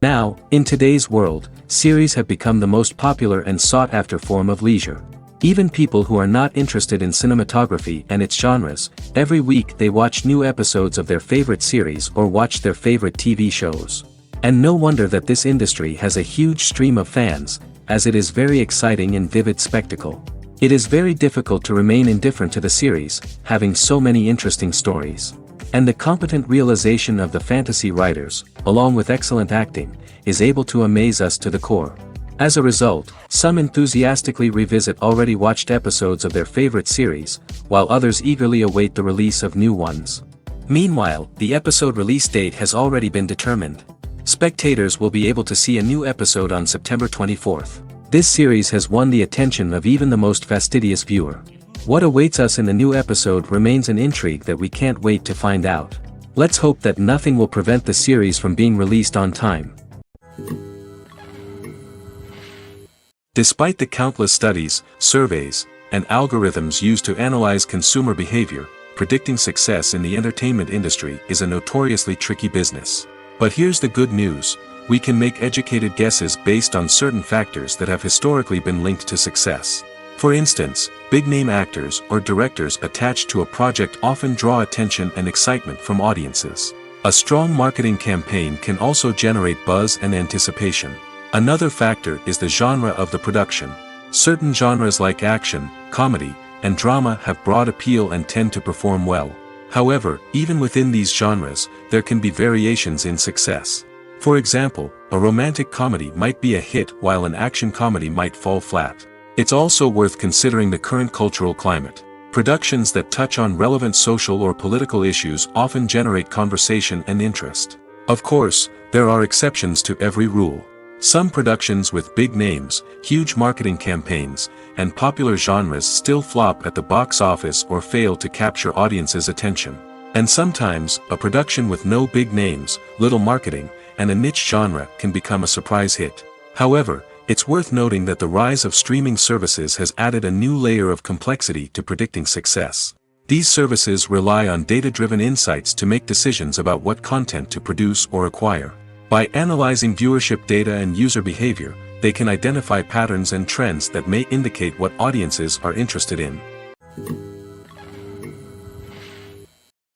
Now, in today's world, series have become the most popular and sought-after form of leisure. Even people who are not interested in cinematography and its genres, every week they watch new episodes of their favorite series or watch their favorite TV shows. And no wonder that this industry has a huge stream of fans, as it is very exciting and vivid spectacle. It is very difficult to remain indifferent to the series, having so many interesting stories. And the competent realization of the fantasy writers, along with excellent acting, is able to amaze us to the core. As a result, some enthusiastically revisit already watched episodes of their favorite series, while others eagerly await the release of new ones. Meanwhile, the episode release date has already been determined. Spectators will be able to see a new episode on September 24th. This series has won the attention of even the most fastidious viewer. What awaits us in the new episode remains an intrigue that we can't wait to find out. Let's hope that nothing will prevent the series from being released on time. Despite the countless studies, surveys, and algorithms used to analyze consumer behavior, predicting success in the entertainment industry is a notoriously tricky business. But here's the good news: we can make educated guesses based on certain factors that have historically been linked to success. For instance, big-name actors or directors attached to a project often draw attention and excitement from audiences. A strong marketing campaign can also generate buzz and anticipation. Another factor is the genre of the production. Certain genres like action, comedy, and drama have broad appeal and tend to perform well. However, even within these genres, there can be variations in success. For example, a romantic comedy might be a hit while an action comedy might fall flat. It's also worth considering the current cultural climate. Productions that touch on relevant social or political issues often generate conversation and interest. Of course, there are exceptions to every rule. Some productions with big names, huge marketing campaigns, and popular genres still flop at the box office or fail to capture audiences' attention. And sometimes, a production with no big names, little marketing, and a niche genre can become a surprise hit. However, it's worth noting that the rise of streaming services has added a new layer of complexity to predicting success. These services rely on data-driven insights to make decisions about what content to produce or acquire. By analyzing viewership data and user behavior, they can identify patterns and trends that may indicate what audiences are interested in.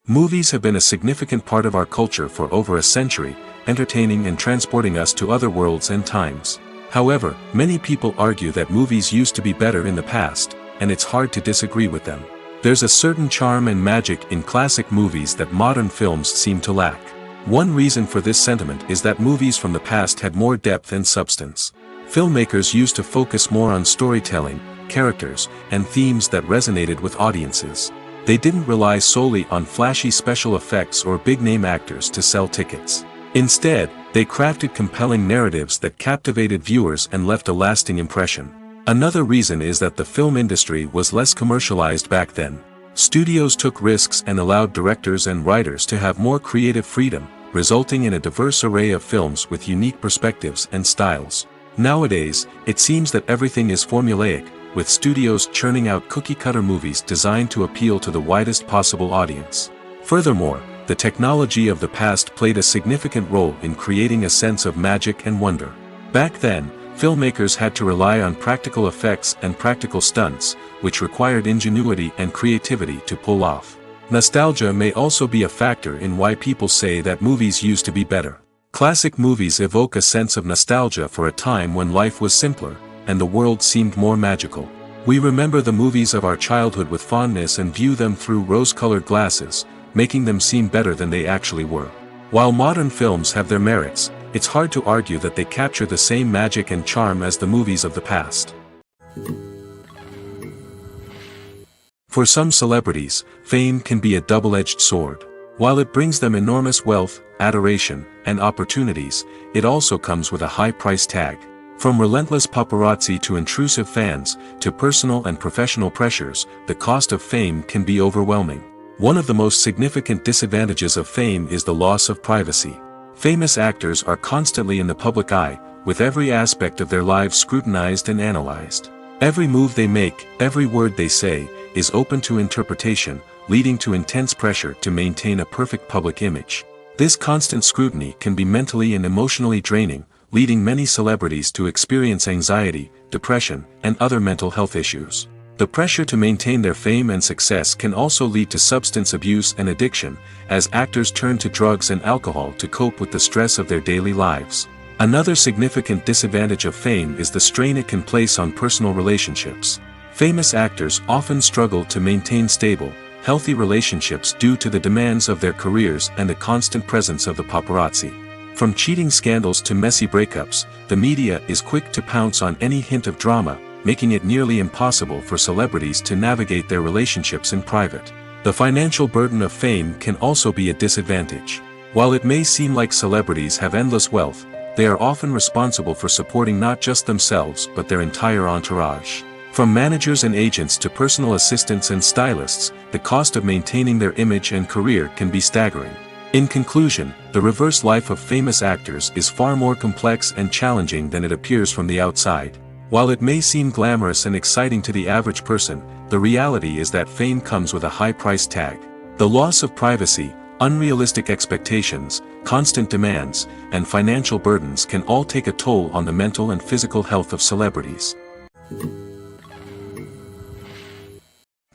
Movies have been a significant part of our culture for over a century, entertaining and transporting us to other worlds and times. However, many people argue that movies used to be better in the past, and it's hard to disagree with them. There's a certain charm and magic in classic movies that modern films seem to lack. One reason for this sentiment is that movies from the past had more depth and substance. Filmmakers used to focus more on storytelling, characters, and themes that resonated with audiences. They didn't rely solely on flashy special effects or big-name actors to sell tickets. Instead, they crafted compelling narratives that captivated viewers and left a lasting impression. Another reason is that the film industry was less commercialized back then. Studios took risks and allowed directors and writers to have more creative freedom, resulting in a diverse array of films with unique perspectives and styles. Nowadays, it seems that everything is formulaic, with studios churning out cookie-cutter movies designed to appeal to the widest possible audience. Furthermore, the technology of the past played a significant role in creating a sense of magic and wonder. Back then, filmmakers had to rely on practical effects and practical stunts, which required ingenuity and creativity to pull off. Nostalgia may also be a factor in why people say that movies used to be better. Classic movies evoke a sense of nostalgia for a time when life was simpler, and the world seemed more magical. We remember the movies of our childhood with fondness and view them through rose-colored glasses, making them seem better than they actually were. While modern films have their merits, it's hard to argue that they capture the same magic and charm as the movies of the past. For some celebrities, fame can be a double-edged sword. While it brings them enormous wealth, adoration, and opportunities, it also comes with a high price tag. From relentless paparazzi to intrusive fans, to personal and professional pressures, the cost of fame can be overwhelming. One of the most significant disadvantages of fame is the loss of privacy. Famous actors are constantly in the public eye, with every aspect of their lives scrutinized and analyzed. Every move they make, every word they say, is open to interpretation, leading to intense pressure to maintain a perfect public image. This constant scrutiny can be mentally and emotionally draining, leading many celebrities to experience anxiety, depression, and other mental health issues. The pressure to maintain their fame and success can also lead to substance abuse and addiction, as actors turn to drugs and alcohol to cope with the stress of their daily lives. Another significant disadvantage of fame is the strain it can place on personal relationships. Famous actors often struggle to maintain stable, healthy relationships due to the demands of their careers and the constant presence of the paparazzi. From cheating scandals to messy breakups, the media is quick to pounce on any hint of drama, making it nearly impossible for celebrities to navigate their relationships in private. The financial burden of fame can also be a disadvantage. While it may seem like celebrities have endless wealth, they are often responsible for supporting not just themselves but their entire entourage. From managers and agents to personal assistants and stylists, the cost of maintaining their image and career can be staggering. In conclusion, the reverse life of famous actors is far more complex and challenging than it appears from the outside. While it may seem glamorous and exciting to the average person, the reality is that fame comes with a high price tag. The loss of privacy, unrealistic expectations, constant demands, and financial burdens can all take a toll on the mental and physical health of celebrities.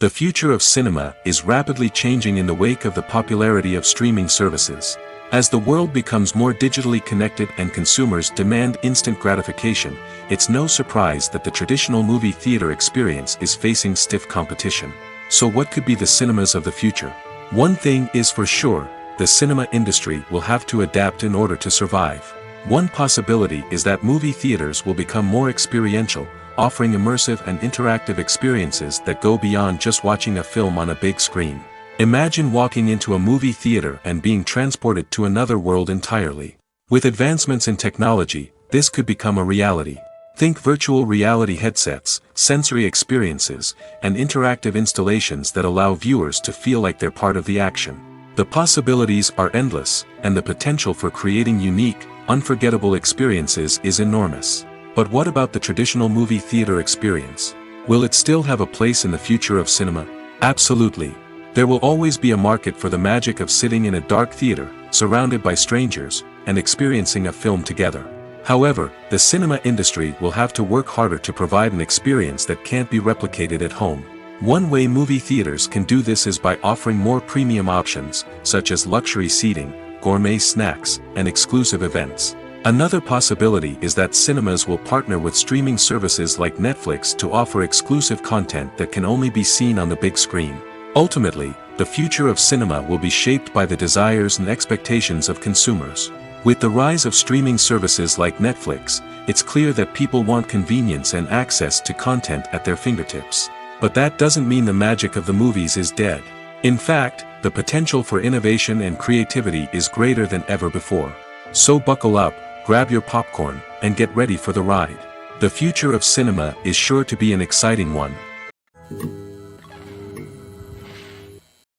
The future of cinema is rapidly changing in the wake of the popularity of streaming services. As the world becomes more digitally connected and consumers demand instant gratification, it's no surprise that the traditional movie theater experience is facing stiff competition. So what could be the cinemas of the future? One thing is for sure, the cinema industry will have to adapt in order to survive. One possibility is that movie theaters will become more experiential, offering immersive and interactive experiences that go beyond just watching a film on a big screen. Imagine walking into a movie theater and being transported to another world entirely. With advancements in technology, this could become a reality. Think virtual reality headsets, sensory experiences, and interactive installations that allow viewers to feel like they're part of the action. The possibilities are endless, and the potential for creating unique, unforgettable experiences is enormous. But what about the traditional movie theater experience? Will it still have a place in the future of cinema? Absolutely. There will always be a market for the magic of sitting in a dark theater, surrounded by strangers, and experiencing a film together. However, the cinema industry will have to work harder to provide an experience that can't be replicated at home. One way movie theaters can do this is by offering more premium options, such as luxury seating, gourmet snacks, and exclusive events. Another possibility is that cinemas will partner with streaming services like Netflix to offer exclusive content that can only be seen on the big screen. Ultimately, the future of cinema will be shaped by the desires and expectations of consumers. With the rise of streaming services like Netflix, it's clear that people want convenience and access to content at their fingertips. But that doesn't mean the magic of the movies is dead. In fact, the potential for innovation and creativity is greater than ever before. So buckle up, grab your popcorn, and get ready for the ride. The future of cinema is sure to be an exciting one.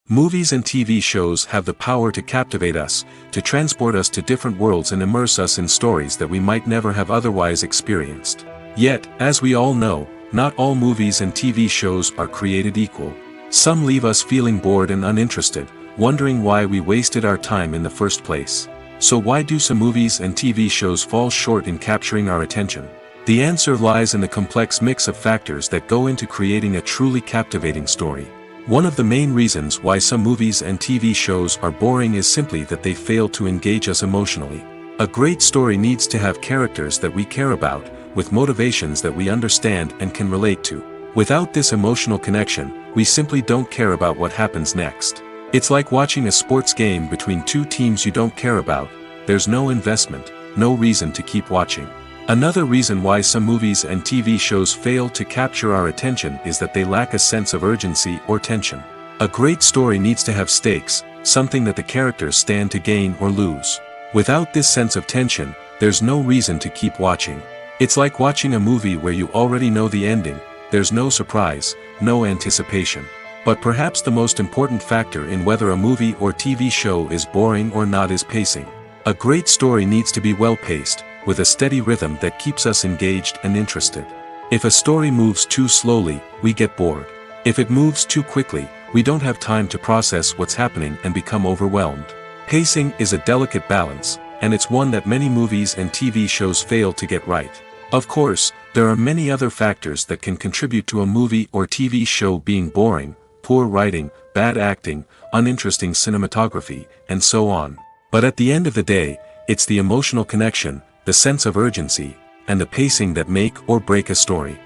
Movies and TV shows have the power to captivate us, to transport us to different worlds and immerse us in stories that we might never have otherwise experienced. Yet, as we all know, not all movies and TV shows are created equal. Some leave us feeling bored and uninterested, wondering why we wasted our time in the first place. So why do some movies and TV shows fall short in capturing our attention? The answer lies in the complex mix of factors that go into creating a truly captivating story. One of the main reasons why some movies and TV shows are boring is simply that they fail to engage us emotionally. A great story needs to have characters that we care about, with motivations that we understand and can relate to. Without this emotional connection, we simply don't care about what happens next. It's like watching a sports game between two teams you don't care about. There's no investment, no reason to keep watching. Another reason why some movies and TV shows fail to capture our attention is that they lack a sense of urgency or tension. A great story needs to have stakes, something that the characters stand to gain or lose. Without this sense of tension, there's no reason to keep watching. It's like watching a movie where you already know the ending. There's no surprise, no anticipation. But perhaps the most important factor in whether a movie or TV show is boring or not is pacing. A great story needs to be well-paced, with a steady rhythm that keeps us engaged and interested. If a story moves too slowly, we get bored. If it moves too quickly, we don't have time to process what's happening and become overwhelmed. Pacing is a delicate balance, and it's one that many movies and TV shows fail to get right. Of course, there are many other factors that can contribute to a movie or TV show being boring: poor writing, bad acting, uninteresting cinematography, and so on. But at the end of the day, it's the emotional connection, the sense of urgency, and the pacing that make or break a story.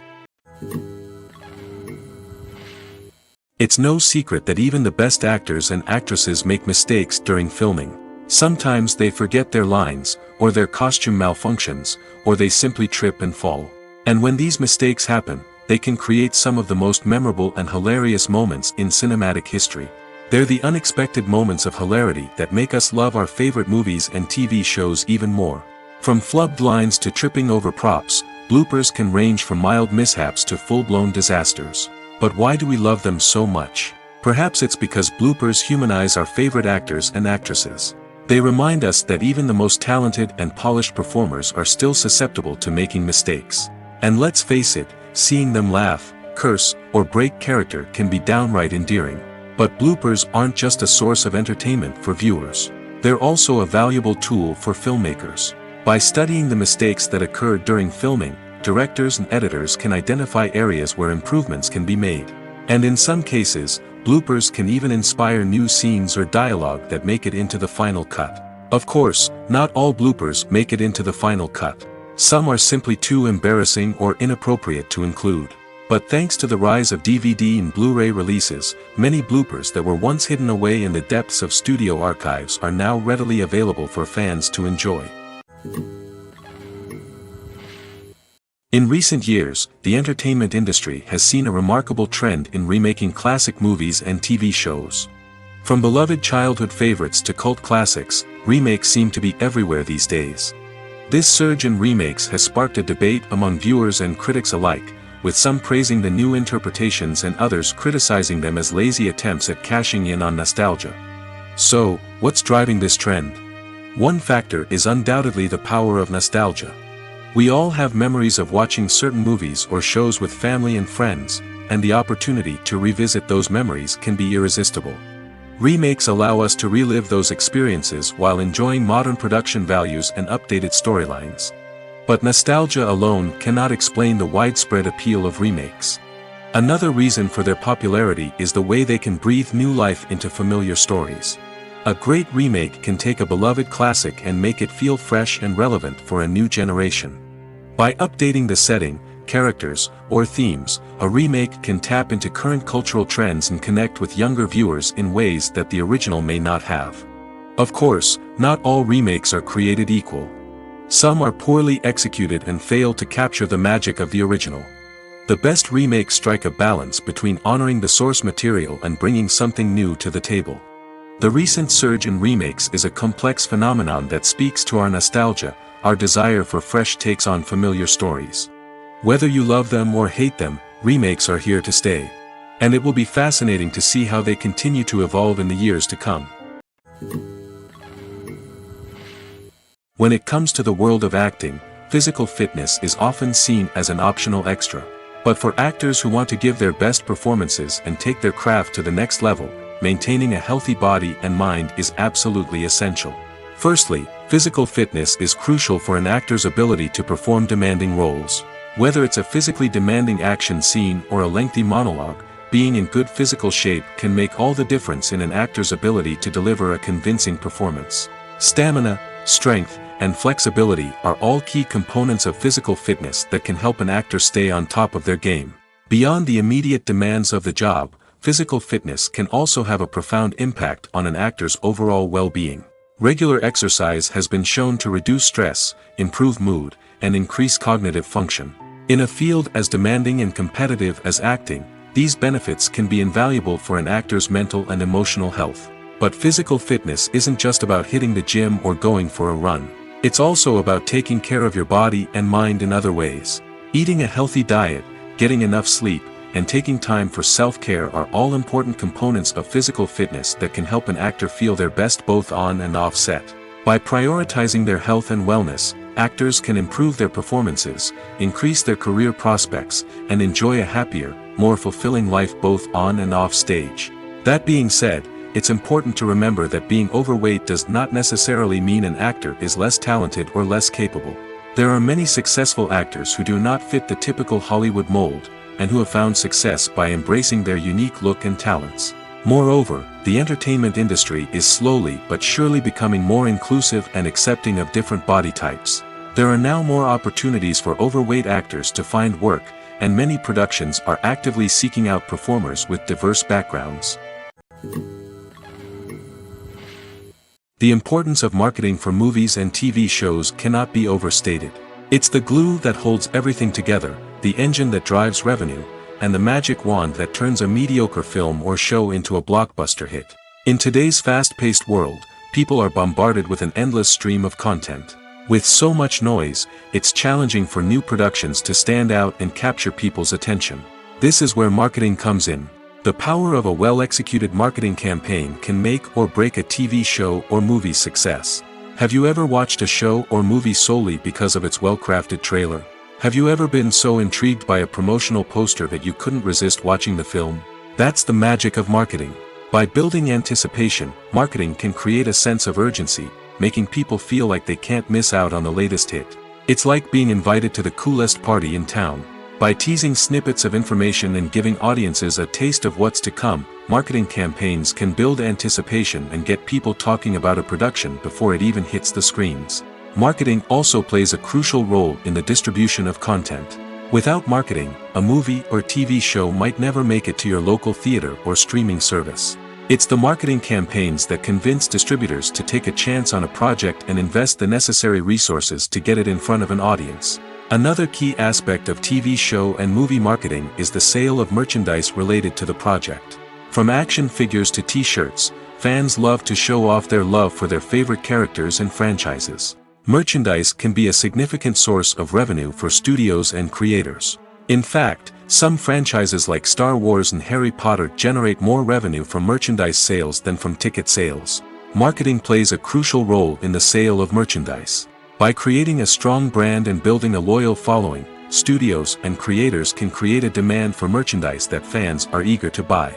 It's no secret that even the best actors and actresses make mistakes during filming. Sometimes they forget their lines, or their costume malfunctions, or they simply trip and fall. And when these mistakes happen, they can create some of the most memorable and hilarious moments in cinematic history. They're the unexpected moments of hilarity that make us love our favorite movies and TV shows even more. From flubbed lines to tripping over props, bloopers can range from mild mishaps to full-blown disasters. But why do we love them so much? Perhaps it's because bloopers humanize our favorite actors and actresses. They remind us that even the most talented and polished performers are still susceptible to making mistakes. And let's face it, seeing them laugh, curse, or break character can be downright endearing. But bloopers aren't just a source of entertainment for viewers. They're also a valuable tool for filmmakers. By studying the mistakes that occur during filming, directors and editors can identify areas where improvements can be made. And in some cases, bloopers can even inspire new scenes or dialogue that make it into the final cut. Of course, not all bloopers make it into the final cut. Some are simply too embarrassing or inappropriate to include. But thanks to the rise of DVD and Blu-ray releases, many bloopers that were once hidden away in the depths of studio archives are now readily available for fans to enjoy. In recent years, the entertainment industry has seen a remarkable trend in remaking classic movies and TV shows. From beloved childhood favorites to cult classics, remakes seem to be everywhere these days. This surge in remakes has sparked a debate among viewers and critics alike, with some praising the new interpretations and others criticizing them as lazy attempts at cashing in on nostalgia. So, what's driving this trend? One factor is undoubtedly the power of nostalgia. We all have memories of watching certain movies or shows with family and friends, and the opportunity to revisit those memories can be irresistible. Remakes allow us to relive those experiences while enjoying modern production values and updated storylines. But nostalgia alone cannot explain the widespread appeal of remakes. Another reason for their popularity is the way they can breathe new life into familiar stories. A great remake can take a beloved classic and make it feel fresh and relevant for a new generation. By updating the setting, characters, or themes, a remake can tap into current cultural trends and connect with younger viewers in ways that the original may not have. Of course, not all remakes are created equal. Some are poorly executed and fail to capture the magic of the original. The best remakes strike a balance between honoring the source material and bringing something new to the table. The recent surge in remakes is a complex phenomenon that speaks to our nostalgia, our desire for fresh takes on familiar stories. Whether you love them or hate them, remakes are here to stay. And it will be fascinating to see how they continue to evolve in the years to come. When it comes to the world of acting, physical fitness is often seen as an optional extra. But for actors who want to give their best performances and take their craft to the next level, maintaining a healthy body and mind is absolutely essential. Firstly, physical fitness is crucial for an actor's ability to perform demanding roles. Whether it's a physically demanding action scene or a lengthy monologue, being in good physical shape can make all the difference in an actor's ability to deliver a convincing performance. Stamina, strength, and flexibility are all key components of physical fitness that can help an actor stay on top of their game. Beyond the immediate demands of the job, physical fitness can also have a profound impact on an actor's overall well-being. Regular exercise has been shown to reduce stress, improve mood, and increase cognitive function. In a field as demanding and competitive as acting, these benefits can be invaluable for an actor's mental and emotional health. But physical fitness isn't just about hitting the gym or going for a run. It's also about taking care of your body and mind in other ways. Eating a healthy diet, getting enough sleep, and taking time for self-care are all important components of physical fitness that can help an actor feel their best both on and off set. By prioritizing their health and wellness, actors can improve their performances, increase their career prospects, and enjoy a happier, more fulfilling life both on and off stage. That being said, it's important to remember that being overweight does not necessarily mean an actor is less talented or less capable. There are many successful actors who do not fit the typical Hollywood mold, and who have found success by embracing their unique look and talents. Moreover, the entertainment industry is slowly but surely becoming more inclusive and accepting of different body types. There are now more opportunities for overweight actors to find work, and many productions are actively seeking out performers with diverse backgrounds. The importance of marketing for movies and TV shows cannot be overstated. It's the glue that holds everything together, the engine that drives revenue, and the magic wand that turns a mediocre film or show into a blockbuster hit. In today's fast-paced world, people are bombarded with an endless stream of content. With so much noise, it's challenging for new productions to stand out and capture people's attention. This is where marketing comes in. The power of a well-executed marketing campaign can make or break a TV show or movie's success. Have you ever watched a show or movie solely because of its well-crafted trailer? Have you ever been so intrigued by a promotional poster that you couldn't resist watching the film? That's the magic of marketing. By building anticipation, marketing can create a sense of urgency, making people feel like they can't miss out on the latest hit. It's like being invited to the coolest party in town. By teasing snippets of information and giving audiences a taste of what's to come, marketing campaigns can build anticipation and get people talking about a production before it even hits the screens. Marketing also plays a crucial role in the distribution of content. Without marketing, a movie or TV show might never make it to your local theater or streaming service. It's the marketing campaigns that convince distributors to take a chance on a project and invest the necessary resources to get it in front of an audience. Another key aspect of TV show and movie marketing is the sale of merchandise related to the project. From action figures to t-shirts, fans love to show off their love for their favorite characters and franchises. Merchandise can be a significant source of revenue for studios and creators. In fact, some franchises like Star Wars and Harry Potter generate more revenue from merchandise sales than from ticket sales. Marketing plays a crucial role in the sale of merchandise. By creating a strong brand and building a loyal following, studios and creators can create a demand for merchandise that fans are eager to buy.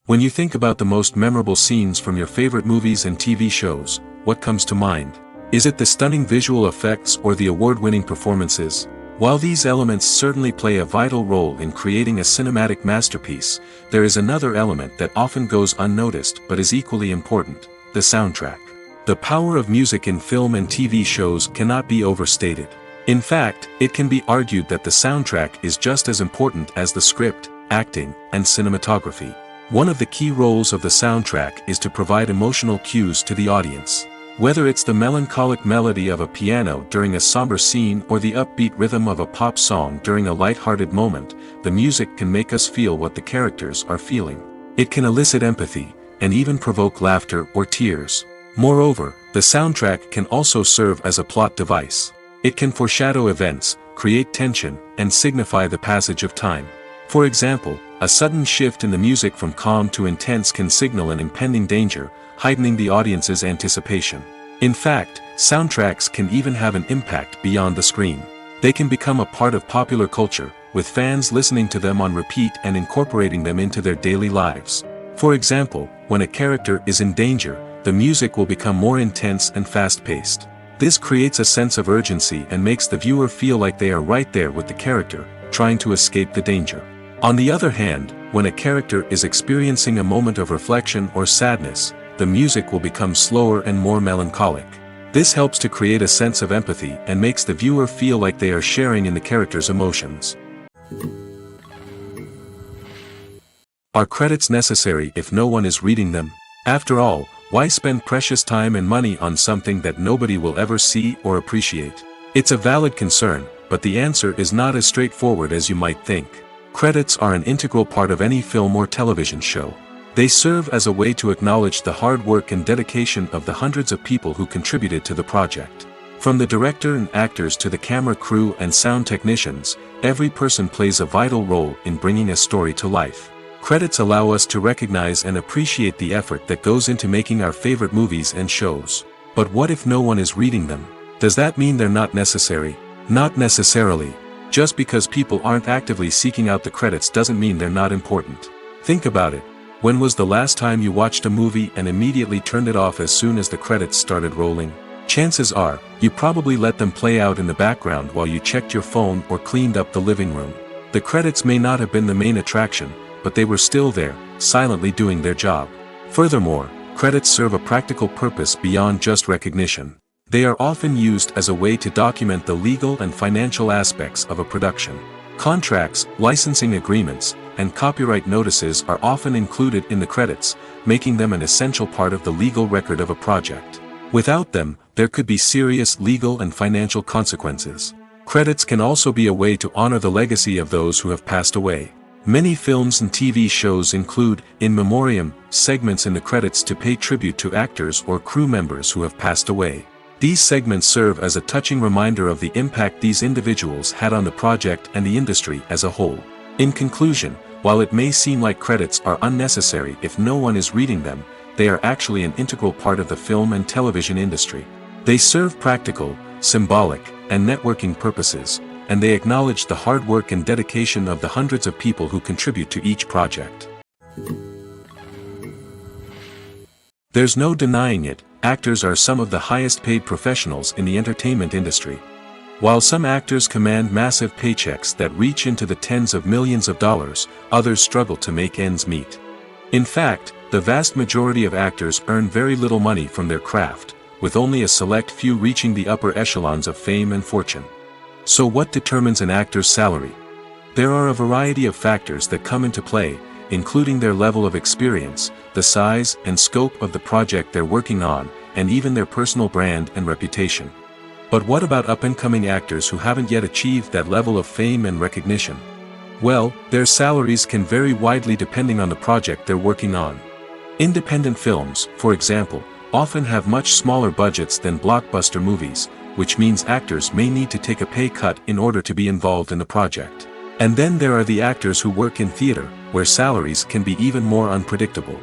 When you think about the most memorable scenes from your favorite movies and TV shows, what comes to mind? Is it the stunning visual effects or the award-winning performances? While these elements certainly play a vital role in creating a cinematic masterpiece, there is another element that often goes unnoticed but is equally important: the soundtrack. The power of music in film and TV shows cannot be overstated. In fact, it can be argued that the soundtrack is just as important as the script, acting, and cinematography. One of the key roles of the soundtrack is to provide emotional cues to the audience. Whether it's the melancholic melody of a piano during a somber scene or the upbeat rhythm of a pop song during a light-hearted moment, the music can make us feel what the characters are feeling. It can elicit empathy, and even provoke laughter or tears. Moreover, the soundtrack can also serve as a plot device. It can foreshadow events, create tension, and signify the passage of time. For example, a sudden shift in the music from calm to intense can signal an impending danger, heightening the audience's anticipation. In fact, soundtracks can even have an impact beyond the screen. They can become a part of popular culture, with fans listening to them on repeat and incorporating them into their daily lives. For example, when a character is in danger, the music will become more intense and fast-paced. This creates a sense of urgency and makes the viewer feel like they are right there with the character, trying to escape the danger. On the other hand, when a character is experiencing a moment of reflection or sadness, the music will become slower and more melancholic. This helps to create a sense of empathy and makes the viewer feel like they are sharing in the character's emotions. Are credits necessary if no one is reading them? After all, why spend precious time and money on something that nobody will ever see or appreciate? It's a valid concern, but the answer is not as straightforward as you might think. Credits are an integral part of any film or television show. They serve as a way to acknowledge the hard work and dedication of the hundreds of people who contributed to the project. From the director and actors to the camera crew and sound technicians, every person plays a vital role in bringing a story to life. Credits allow us to recognize and appreciate the effort that goes into making our favorite movies and shows. But what if no one is reading them? Does that mean they're not necessary? Not necessarily. Just because people aren't actively seeking out the credits doesn't mean they're not important. Think about it. When was the last time you watched a movie and immediately turned it off as soon as the credits started rolling? Chances are, you probably let them play out in the background while you checked your phone or cleaned up the living room. The credits may not have been the main attraction, but they were still there, silently doing their job. Furthermore, credits serve a practical purpose beyond just recognition. They are often used as a way to document the legal and financial aspects of a production. Contracts, licensing agreements, and copyright notices are often included in the credits, making them an essential part of the legal record of a project. Without them, there could be serious legal and financial consequences. Credits can also be a way to honor the legacy of those who have passed away. Many films and TV shows include, in memoriam, segments in the credits to pay tribute to actors or crew members who have passed away. These segments serve as a touching reminder of the impact these individuals had on the project and the industry as a whole. In conclusion, while it may seem like credits are unnecessary if no one is reading them, they are actually an integral part of the film and television industry. They serve practical, symbolic, and networking purposes, and they acknowledge the hard work and dedication of the hundreds of people who contribute to each project. There's no denying it, actors are some of the highest paid professionals in the entertainment industry. While some actors command massive paychecks that reach into the tens of millions of dollars, others struggle to make ends meet. In fact, the vast majority of actors earn very little money from their craft, with only a select few reaching the upper echelons of fame and fortune. So what determines an actor's salary? There are a variety of factors that come into play, including their level of experience, the size and scope of the project they're working on, and even their personal brand and reputation. But what about up-and-coming actors who haven't yet achieved that level of fame and recognition? Well, their salaries can vary widely depending on the project they're working on. Independent films, for example, often have much smaller budgets than blockbuster movies, which means actors may need to take a pay cut in order to be involved in the project. And then there are the actors who work in theater, where salaries can be even more unpredictable.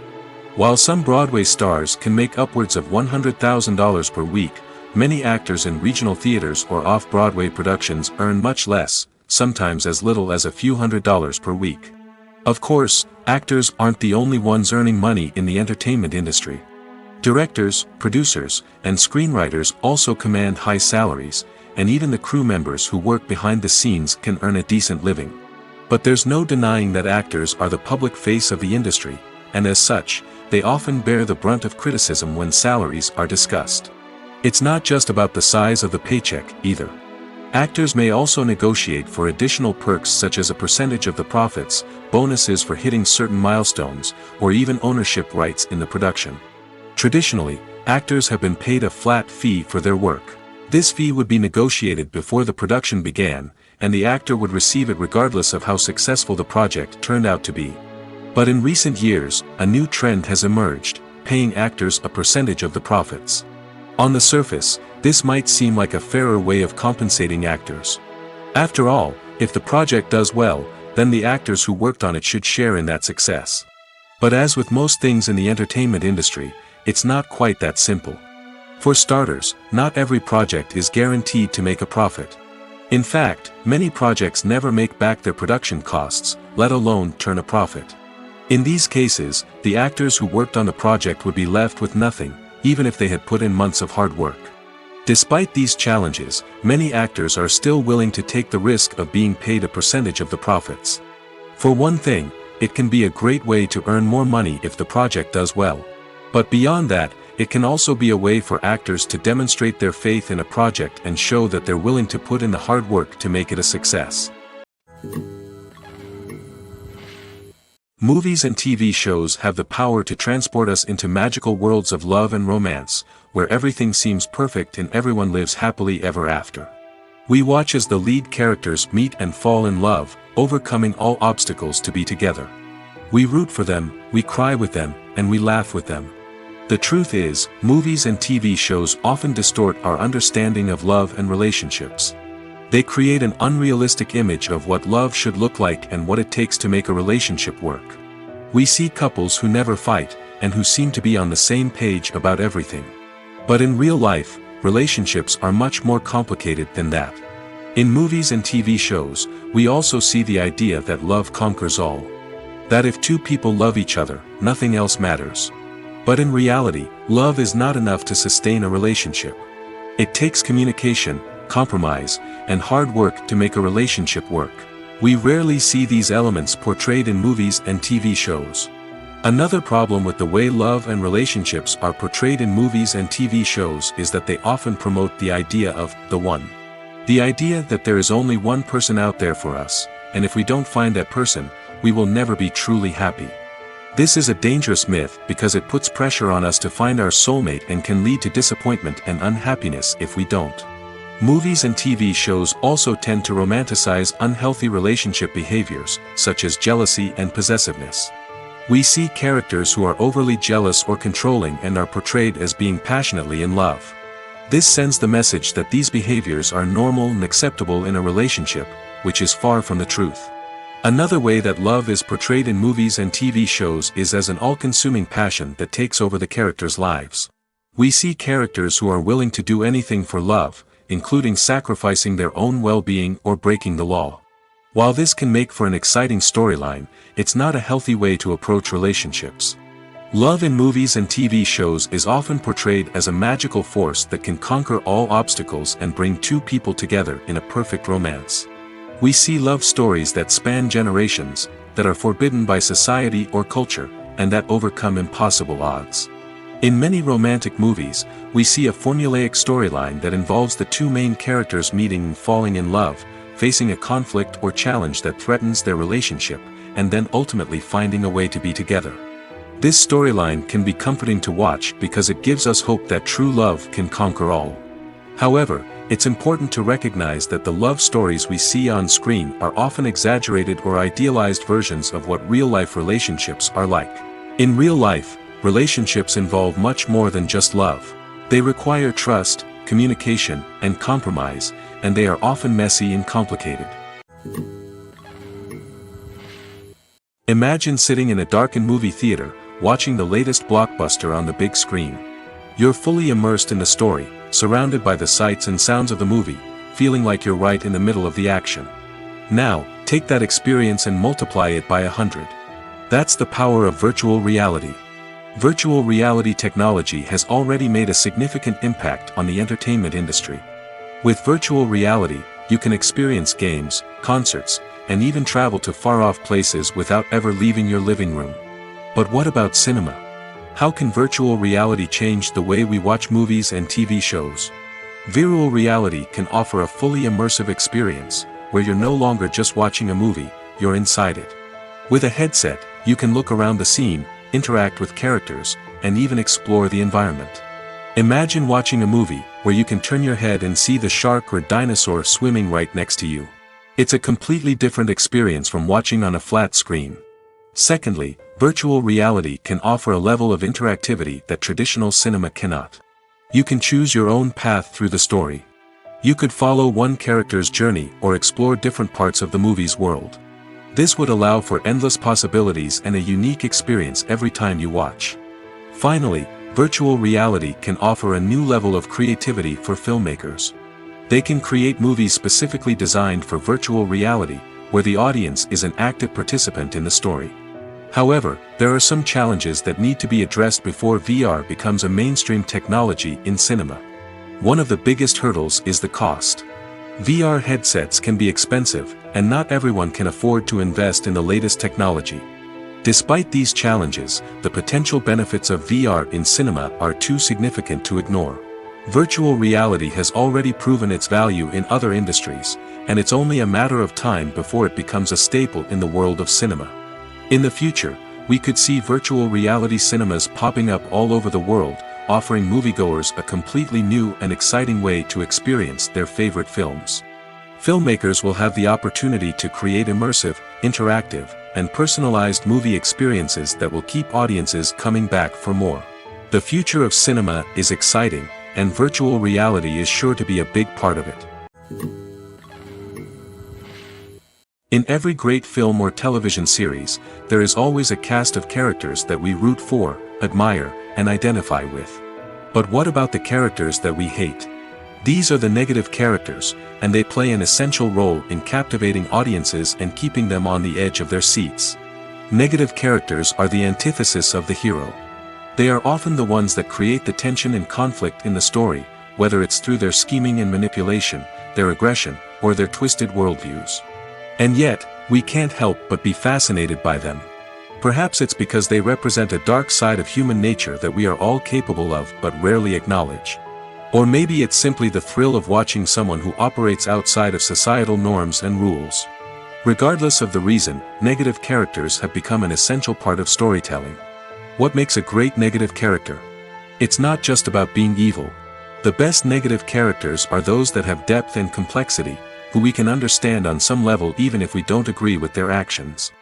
While some Broadway stars can make upwards of $100,000 per week, many actors in regional theaters or off-Broadway productions earn much less, sometimes as little as a few $100s per week. Of course, actors aren't the only ones earning money in the entertainment industry. Directors, producers, and screenwriters also command high salaries, and even the crew members who work behind the scenes can earn a decent living. But there's no denying that actors are the public face of the industry, and as such, they often bear the brunt of criticism when salaries are discussed. It's not just about the size of the paycheck, either. Actors may also negotiate for additional perks such as a percentage of the profits, bonuses for hitting certain milestones, or even ownership rights in the production. Traditionally, actors have been paid a flat fee for their work. This fee would be negotiated before the production began, and the actor would receive it regardless of how successful the project turned out to be. But in recent years, a new trend has emerged, paying actors a percentage of the profits. On the surface, this might seem like a fairer way of compensating actors. After all, if the project does well, then the actors who worked on it should share in that success. But as with most things in the entertainment industry, it's not quite that simple. For starters, not every project is guaranteed to make a profit. In fact, many projects never make back their production costs, let alone turn a profit. In these cases, the actors who worked on the project would be left with nothing, even if they had put in months of hard work. Despite these challenges, many actors are still willing to take the risk of being paid a percentage of the profits. For one thing, it can be a great way to earn more money if the project does well. But beyond that, it can also be a way for actors to demonstrate their faith in a project and show that they're willing to put in the hard work to make it a success. Movies and TV shows have the power to transport us into magical worlds of love and romance, where everything seems perfect and everyone lives happily ever after. We watch as the lead characters meet and fall in love, overcoming all obstacles to be together. We root for them, we cry with them, and we laugh with them. The truth is, movies and TV shows often distort our understanding of love and relationships. They create an unrealistic image of what love should look like and what it takes to make a relationship work. We see couples who never fight, and who seem to be on the same page about everything. But in real life, relationships are much more complicated than that. In movies and TV shows, we also see the idea that love conquers all. That if two people love each other, nothing else matters. But in reality, love is not enough to sustain a relationship. It takes communication, compromise, and hard work to make a relationship work. We rarely see these elements portrayed in movies and TV shows. Another problem with the way love and relationships are portrayed in movies and TV shows is that they often promote the idea of the one. The idea that there is only one person out there for us, and if we don't find that person, we will never be truly happy. This is a dangerous myth because it puts pressure on us to find our soulmate and can lead to disappointment and unhappiness if we don't. Movies and TV shows also tend to romanticize unhealthy relationship behaviors, such as jealousy and possessiveness. We see characters who are overly jealous or controlling and are portrayed as being passionately in love. This sends the message that these behaviors are normal and acceptable in a relationship, which is far from the truth. Another way that love is portrayed in movies and TV shows is as an all-consuming passion that takes over the characters' lives. We see characters who are willing to do anything for love, including sacrificing their own well-being or breaking the law. While this can make for an exciting storyline, it's not a healthy way to approach relationships. Love in movies and TV shows is often portrayed as a magical force that can conquer all obstacles and bring two people together in a perfect romance. We see love stories that span generations, that are forbidden by society or culture, and that overcome impossible odds. In many romantic movies, we see a formulaic storyline that involves the two main characters meeting and falling in love, facing a conflict or challenge that threatens their relationship, and then ultimately finding a way to be together. This storyline can be comforting to watch because it gives us hope that true love can conquer all. However, it's important to recognize that the love stories we see on screen are often exaggerated or idealized versions of what real-life relationships are like. In real life, relationships involve much more than just love. They require trust, communication, and compromise, and they are often messy and complicated. Imagine sitting in a darkened movie theater, watching the latest blockbuster on the big screen. You're fully immersed in the story, surrounded by the sights and sounds of the movie, feeling like you're right in the middle of the action. Now, take that experience and multiply it by 100. That's the power of virtual reality. Virtual reality technology has already made a significant impact on the entertainment industry. With virtual reality, you can experience games, concerts, and even travel to far-off places without ever leaving your living room. But what about cinema? How can virtual reality change the way we watch movies and TV shows? Virtual reality can offer a fully immersive experience, where you're no longer just watching a movie, you're inside it. With a headset, you can look around the scene, interact with characters, and even explore the environment. Imagine watching a movie where you can turn your head and see the shark or dinosaur swimming right next to you. It's a completely different experience from watching on a flat screen. Secondly, virtual reality can offer a level of interactivity that traditional cinema cannot. You can choose your own path through the story. You could follow one character's journey or explore different parts of the movie's world. This would allow for endless possibilities and a unique experience every time you watch. Finally, virtual reality can offer a new level of creativity for filmmakers. They can create movies specifically designed for virtual reality, where the audience is an active participant in the story. However, there are some challenges that need to be addressed before VR becomes a mainstream technology in cinema. One of the biggest hurdles is the cost. VR headsets can be expensive, and not everyone can afford to invest in the latest technology. Despite these challenges, the potential benefits of VR in cinema are too significant to ignore. Virtual reality has already proven its value in other industries, and it's only a matter of time before it becomes a staple in the world of cinema. In the future, we could see virtual reality cinemas popping up all over the world, offering moviegoers a completely new and exciting way to experience their favorite films. Filmmakers will have the opportunity to create immersive, interactive, and personalized movie experiences that will keep audiences coming back for more. The future of cinema is exciting, and virtual reality is sure to be a big part of it. In every great film or television series, there is always a cast of characters that we root for, admire, and identify with. But what about the characters that we hate? These are the negative characters, and they play an essential role in captivating audiences and keeping them on the edge of their seats. Negative characters are the antithesis of the hero. They are often the ones that create the tension and conflict in the story, whether it's through their scheming and manipulation, their aggression, or their twisted worldviews. And yet, we can't help but be fascinated by them. Perhaps it's because they represent a dark side of human nature that we are all capable of but rarely acknowledge. Or maybe it's simply the thrill of watching someone who operates outside of societal norms and rules. Regardless of the reason, negative characters have become an essential part of storytelling. What makes a great negative character? It's not just about being evil. The best negative characters are those that have depth and complexity, who we can understand on some level even if we don't agree with their actions.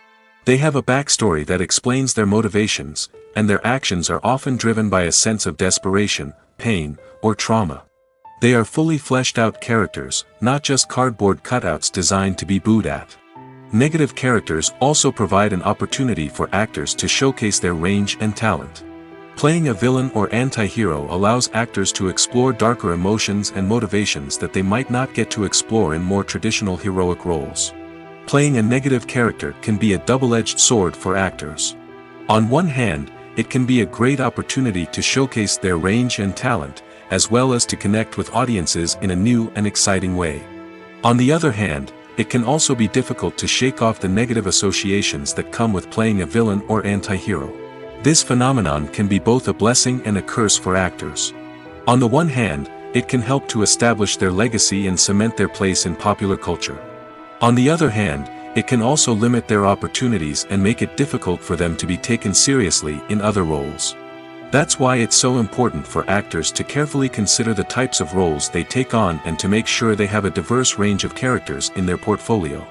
They have a backstory that explains their motivations, and their actions are often driven by a sense of desperation, pain, or trauma. They are fully fleshed out characters, not just cardboard cutouts designed to be booed at. Negative characters also provide an opportunity for actors to showcase their range and talent. Playing a villain or anti-hero allows actors to explore darker emotions and motivations that they might not get to explore in more traditional heroic roles. Playing a negative character can be a double-edged sword for actors. On one hand, it can be a great opportunity to showcase their range and talent, as well as to connect with audiences in a new and exciting way. On the other hand, it can also be difficult to shake off the negative associations that come with playing a villain or anti-hero. This phenomenon can be both a blessing and a curse for actors. On the one hand, it can help to establish their legacy and cement their place in popular culture. On the other hand, it can also limit their opportunities and make it difficult for them to be taken seriously in other roles. That's why it's so important for actors to carefully consider the types of roles they take on and to make sure they have a diverse range of characters in their portfolio.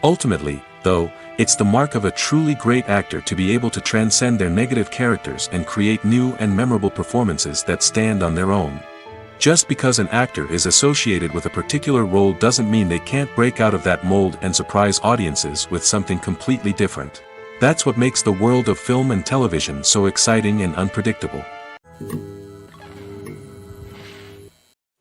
Ultimately, though, it's the mark of a truly great actor to be able to transcend their negative characters and create new and memorable performances that stand on their own. Just because an actor is associated with a particular role doesn't mean they can't break out of that mold and surprise audiences with something completely different. That's what makes the world of film and television so exciting and unpredictable.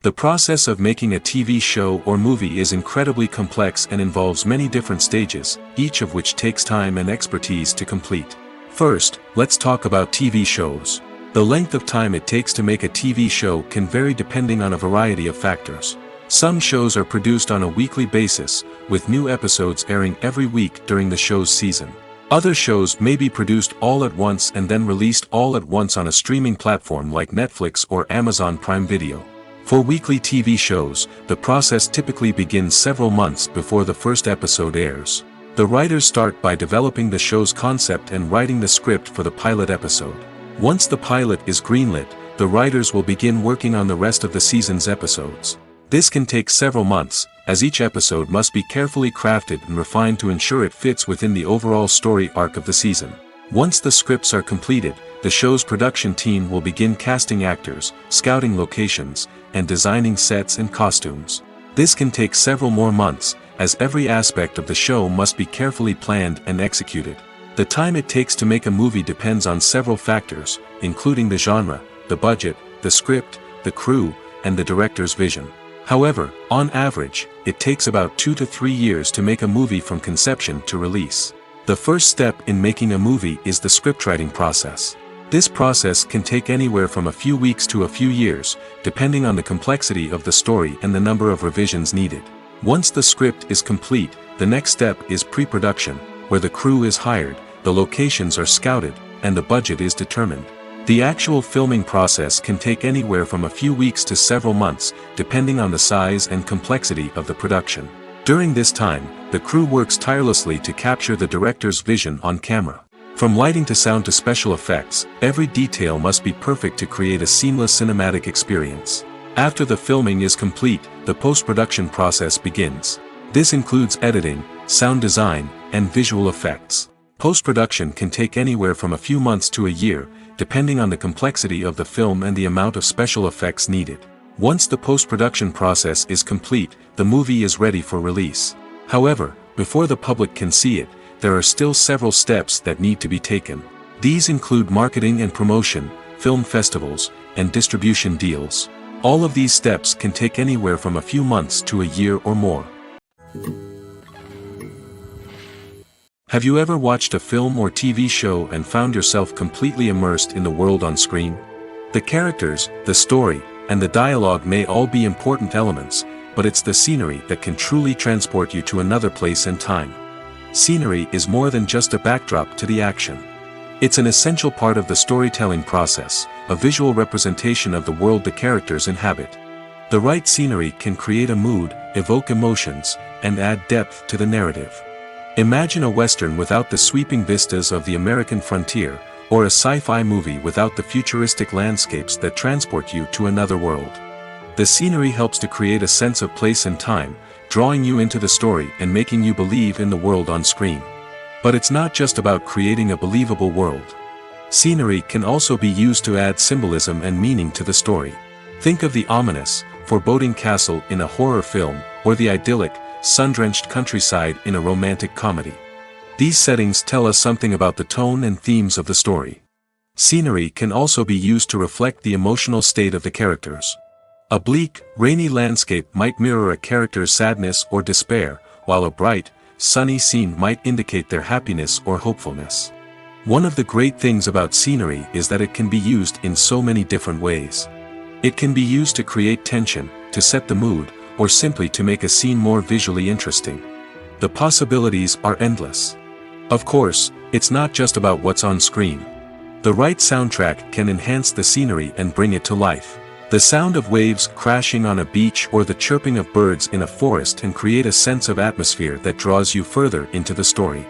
The process of making a TV show or movie is incredibly complex and involves many different stages, each of which takes time and expertise to complete. First, let's talk about TV shows. The length of time it takes to make a TV show can vary depending on a variety of factors. Some shows are produced on a weekly basis, with new episodes airing every week during the show's season. Other shows may be produced all at once and then released all at once on a streaming platform like Netflix or Amazon Prime Video. For weekly TV shows, the process typically begins several months before the first episode airs. The writers start by developing the show's concept and writing the script for the pilot episode. Once the pilot is greenlit, the writers will begin working on the rest of the season's episodes. This can take several months, as each episode must be carefully crafted and refined to ensure it fits within the overall story arc of the season. Once the scripts are completed, the show's production team will begin casting actors, scouting locations, and designing sets and costumes. This can take several more months, as every aspect of the show must be carefully planned and executed. The time it takes to make a movie depends on several factors, including the genre, the budget, the script, the crew, and the director's vision. However, on average, it takes about 2 to 3 years to make a movie from conception to release. The first step in making a movie is the scriptwriting process. This process can take anywhere from a few weeks to a few years, depending on the complexity of the story and the number of revisions needed. Once the script is complete, the next step is pre-production, where the crew is hired, the locations are scouted, and the budget is determined. The actual filming process can take anywhere from a few weeks to several months, depending on the size and complexity of the production. During this time, the crew works tirelessly to capture the director's vision on camera. From lighting to sound to special effects, every detail must be perfect to create a seamless cinematic experience. After the filming is complete, the post-production process begins. This includes editing, sound design, and visual effects. Post-production can take anywhere from a few months to a year, depending on the complexity of the film and the amount of special effects needed. Once the post-production process is complete, the movie is ready for release. However, before the public can see it, there are still several steps that need to be taken. These include marketing and promotion, film festivals, and distribution deals. All of these steps can take anywhere from a few months to a year or more. Have you ever watched a film or TV show and found yourself completely immersed in the world on screen? The characters, the story, and the dialogue may all be important elements, but it's the scenery that can truly transport you to another place and time. Scenery is more than just a backdrop to the action. It's an essential part of the storytelling process, a visual representation of the world the characters inhabit. The right scenery can create a mood, evoke emotions, and add depth to the narrative. Imagine a Western without the sweeping vistas of the American frontier, or a sci-fi movie without the futuristic landscapes that transport you to another world. The scenery helps to create a sense of place and time, drawing you into the story and making you believe in the world on screen. But it's not just about creating a believable world. Scenery can also be used to add symbolism and meaning to the story. Think of the ominous, foreboding castle in a horror film, or the idyllic, sun-drenched countryside in a romantic comedy. These settings tell us something about the tone and themes of the story. Scenery can also be used to reflect the emotional state of the characters. A bleak, rainy landscape might mirror a character's sadness or despair, while a bright, sunny scene might indicate their happiness or hopefulness. One of the great things about scenery is that it can be used in so many different ways. It can be used to create tension, to set the mood, or simply to make a scene more visually interesting. The possibilities are endless. Of course, it's not just about what's on screen. The right soundtrack can enhance the scenery and bring it to life. The sound of waves crashing on a beach or the chirping of birds in a forest can create a sense of atmosphere that draws you further into the story.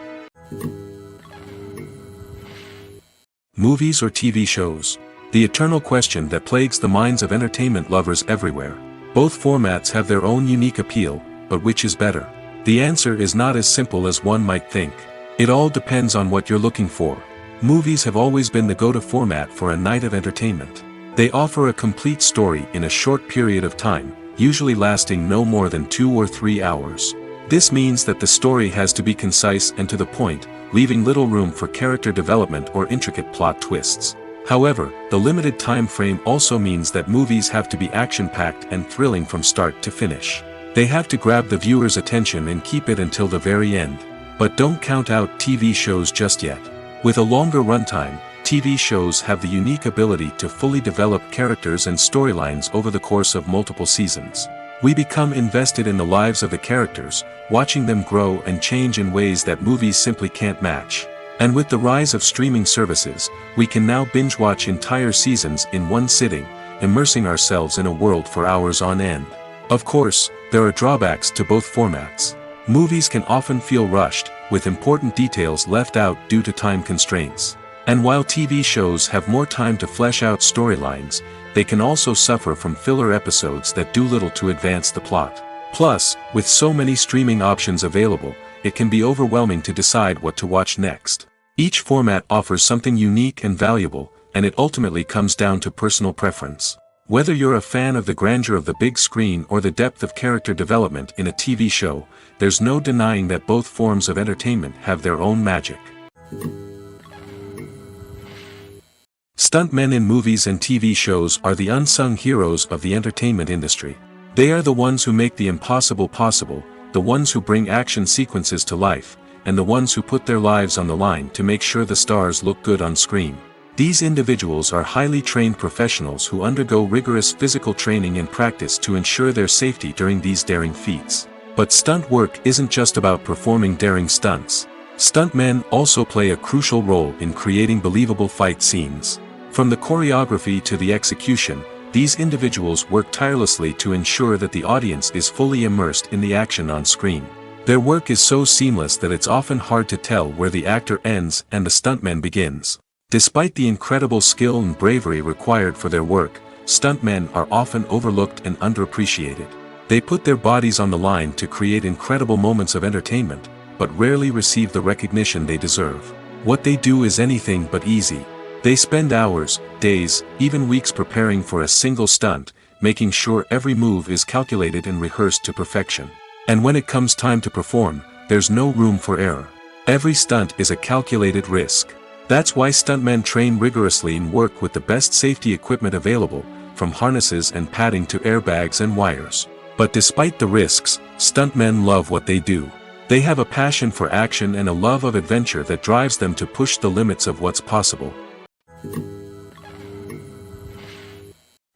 Movies or TV shows? The eternal question that plagues the minds of entertainment lovers everywhere. Both formats have their own unique appeal, but which is better? The answer is not as simple as one might think. It all depends on what you're looking for. Movies have always been the go-to format for a night of entertainment. They offer a complete story in a short period of time, usually lasting no more than 2 or 3 hours. This means that the story has to be concise and to the point, leaving little room for character development or intricate plot twists. However, the limited time frame also means that movies have to be action-packed and thrilling from start to finish. They have to grab the viewer's attention and keep it until the very end. But don't count out TV shows just yet. With a longer runtime, TV shows have the unique ability to fully develop characters and storylines over the course of multiple seasons. We become invested in the lives of the characters, watching them grow and change in ways that movies simply can't match. And with the rise of streaming services, we can now binge-watch entire seasons in one sitting, immersing ourselves in a world for hours on end. Of course, there are drawbacks to both formats. Movies can often feel rushed, with important details left out due to time constraints. And while TV shows have more time to flesh out storylines, they can also suffer from filler episodes that do little to advance the plot. Plus, with so many streaming options available, it can be overwhelming to decide what to watch next. Each format offers something unique and valuable, and it ultimately comes down to personal preference. Whether you're a fan of the grandeur of the big screen or the depth of character development in a TV show, there's no denying that both forms of entertainment have their own magic. Stuntmen in movies and TV shows are the unsung heroes of the entertainment industry. They are the ones who make the impossible possible, the ones who bring action sequences to life, and the ones who put their lives on the line to make sure the stars look good on screen. These individuals are highly trained professionals who undergo rigorous physical training and practice to ensure their safety during these daring feats. But stunt work isn't just about performing daring stunts. Stuntmen also play a crucial role in creating believable fight scenes. From the choreography to the execution, these individuals work tirelessly to ensure that the audience is fully immersed in the action on screen. Their work is so seamless that it's often hard to tell where the actor ends and the stuntman begins. Despite the incredible skill and bravery required for their work, stuntmen are often overlooked and underappreciated. They put their bodies on the line to create incredible moments of entertainment, but rarely receive the recognition they deserve. What they do is anything but easy. They spend hours, days, even weeks preparing for a single stunt, making sure every move is calculated and rehearsed to perfection. And when it comes time to perform, there's no room for error. Every stunt is a calculated risk. That's why stuntmen train rigorously and work with the best safety equipment available, from harnesses and padding to airbags and wires. But despite the risks, stuntmen love what they do. They have a passion for action and a love of adventure that drives them to push the limits of what's possible.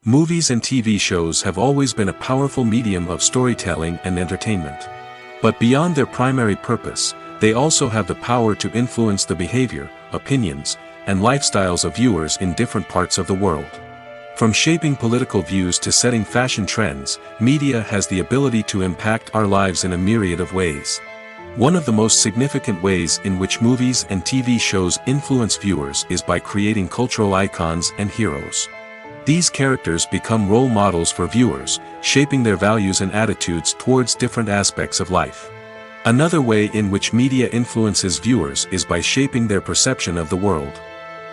Movies and TV shows have always been a powerful medium of storytelling and entertainment. But beyond their primary purpose, they also have the power to influence the behavior, opinions, and lifestyles of viewers in different parts of the world. From shaping political views to setting fashion trends, media has the ability to impact our lives in a myriad of ways. One of the most significant ways in which movies and TV shows influence viewers is by creating cultural icons and heroes. These characters become role models for viewers, shaping their values and attitudes towards different aspects of life. Another way in which media influences viewers is by shaping their perception of the world.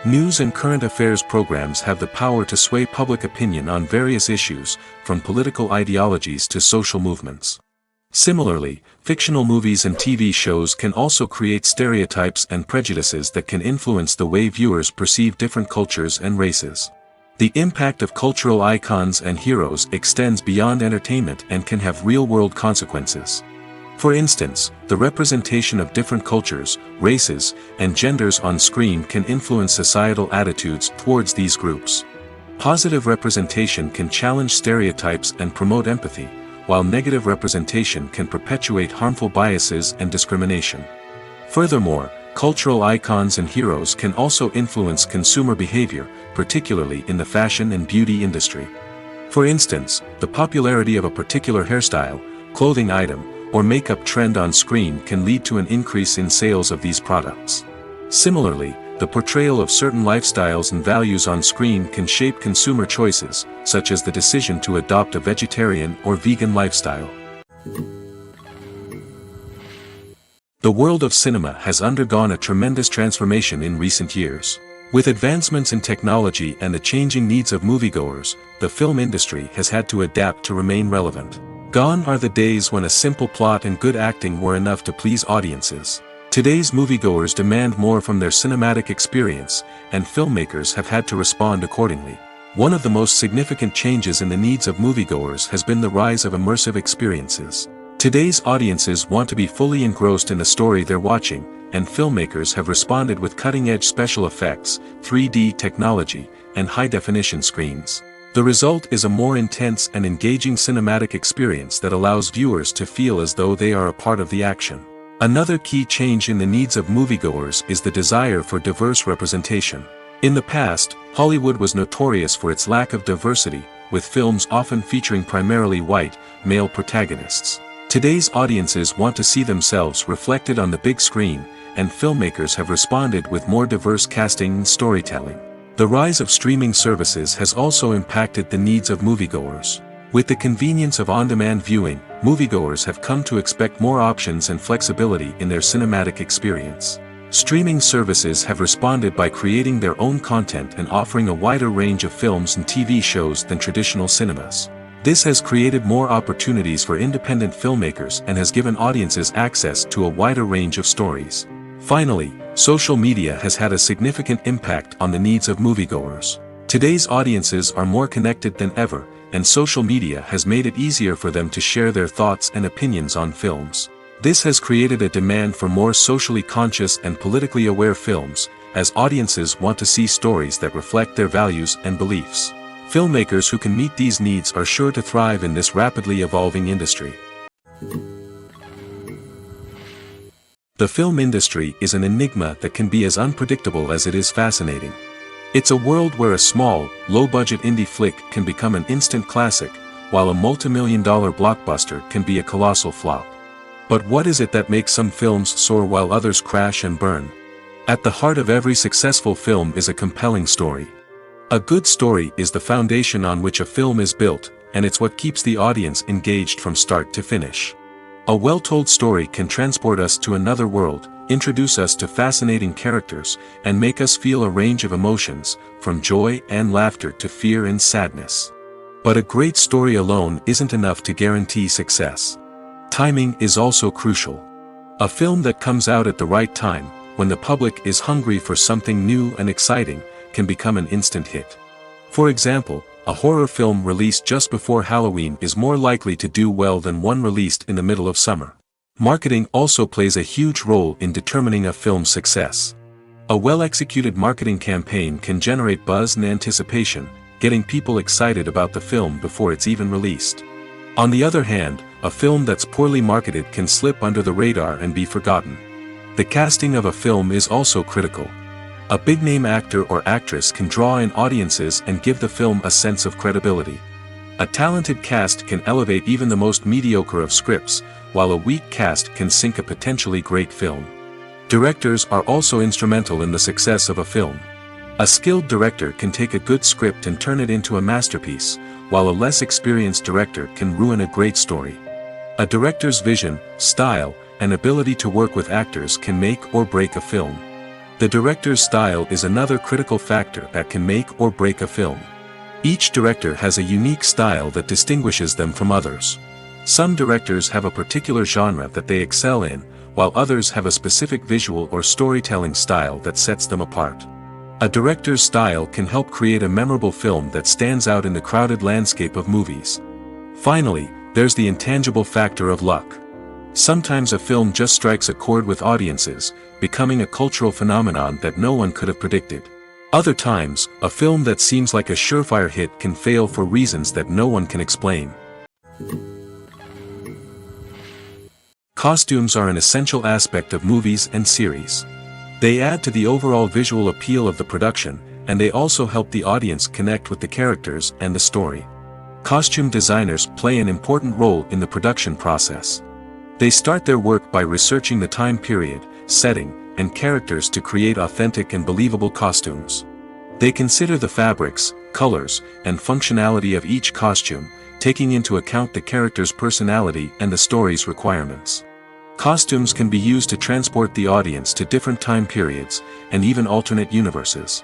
News and current affairs programs have the power to sway public opinion on various issues, from political ideologies to social movements. Similarly, fictional movies and TV shows can also create stereotypes and prejudices that can influence the way viewers perceive different cultures and races. The impact of cultural icons and heroes extends beyond entertainment and can have real-world consequences. For instance, the representation of different cultures, races, and genders on screen can influence societal attitudes towards these groups. Positive representation can challenge stereotypes and promote empathy, while negative representation can perpetuate harmful biases and discrimination. Furthermore, cultural icons and heroes can also influence consumer behavior, particularly in the fashion and beauty industry. For instance, the popularity of a particular hairstyle, clothing item, or makeup trend on screen can lead to an increase in sales of these products. Similarly, the portrayal of certain lifestyles and values on screen can shape consumer choices, such as the decision to adopt a vegetarian or vegan lifestyle. The world of cinema has undergone a tremendous transformation in recent years. With advancements in technology and the changing needs of moviegoers, the film industry has had to adapt to remain relevant. Gone are the days when a simple plot and good acting were enough to please audiences. Today's moviegoers demand more from their cinematic experience, and filmmakers have had to respond accordingly. One of the most significant changes in the needs of moviegoers has been the rise of immersive experiences. Today's audiences want to be fully engrossed in the story they're watching, and filmmakers have responded with cutting-edge special effects, 3D technology, and high-definition screens. The result is a more intense and engaging cinematic experience that allows viewers to feel as though they are a part of the action. Another key change in the needs of moviegoers is the desire for diverse representation. In the past, Hollywood was notorious for its lack of diversity, with films often featuring primarily white, male protagonists. Today's audiences want to see themselves reflected on the big screen, and filmmakers have responded with more diverse casting and storytelling. The rise of streaming services has also impacted the needs of moviegoers. With the convenience of on-demand viewing, moviegoers have come to expect more options and flexibility in their cinematic experience. Streaming services have responded by creating their own content and offering a wider range of films and TV shows than traditional cinemas. This has created more opportunities for independent filmmakers and has given audiences access to a wider range of stories. Finally, social media has had a significant impact on the needs of moviegoers. Today's audiences are more connected than ever, and social media has made it easier for them to share their thoughts and opinions on films. This has created a demand for more socially conscious and politically aware films, as audiences want to see stories that reflect their values and beliefs. Filmmakers who can meet these needs are sure to thrive in this rapidly evolving industry. The film industry is an enigma that can be as unpredictable as it is fascinating. It's a world where a small, low-budget indie flick can become an instant classic, while a multi-million-dollar blockbuster can be a colossal flop. But what is it that makes some films soar while others crash and burn? At the heart of every successful film is a compelling story. A good story is the foundation on which a film is built, and it's what keeps the audience engaged from start to finish. A well-told story can transport us to another world, introduce us to fascinating characters, and make us feel a range of emotions, from joy and laughter to fear and sadness. But a great story alone isn't enough to guarantee success. Timing is also crucial. A film that comes out at the right time, when the public is hungry for something new and exciting, can become an instant hit. For example, a horror film released just before Halloween is more likely to do well than one released in the middle of summer. Marketing also plays a huge role in determining a film's success. A well-executed marketing campaign can generate buzz and anticipation, getting people excited about the film before it's even released. On the other hand, a film that's poorly marketed can slip under the radar and be forgotten. The casting of a film is also critical. A big-name actor or actress can draw in audiences and give the film a sense of credibility. A talented cast can elevate even the most mediocre of scripts, while a weak cast can sink a potentially great film. Directors are also instrumental in the success of a film. A skilled director can take a good script and turn it into a masterpiece, while a less experienced director can ruin a great story. A director's vision, style, and ability to work with actors can make or break a film. The director's style is another critical factor that can make or break a film. Each director has a unique style that distinguishes them from others. Some directors have a particular genre that they excel in, while others have a specific visual or storytelling style that sets them apart. A director's style can help create a memorable film that stands out in the crowded landscape of movies. Finally, there's the intangible factor of luck. Sometimes a film just strikes a chord with audiences, becoming a cultural phenomenon that no one could have predicted. Other times, a film that seems like a surefire hit can fail for reasons that no one can explain. Costumes are an essential aspect of movies and series. They add to the overall visual appeal of the production, and they also help the audience connect with the characters and the story. Costume designers play an important role in the production process. They start their work by researching the time period, setting, and characters to create authentic and believable costumes. They consider the fabrics, colors, and functionality of each costume, taking into account the character's personality and the story's requirements. Costumes can be used to transport the audience to different time periods, and even alternate universes.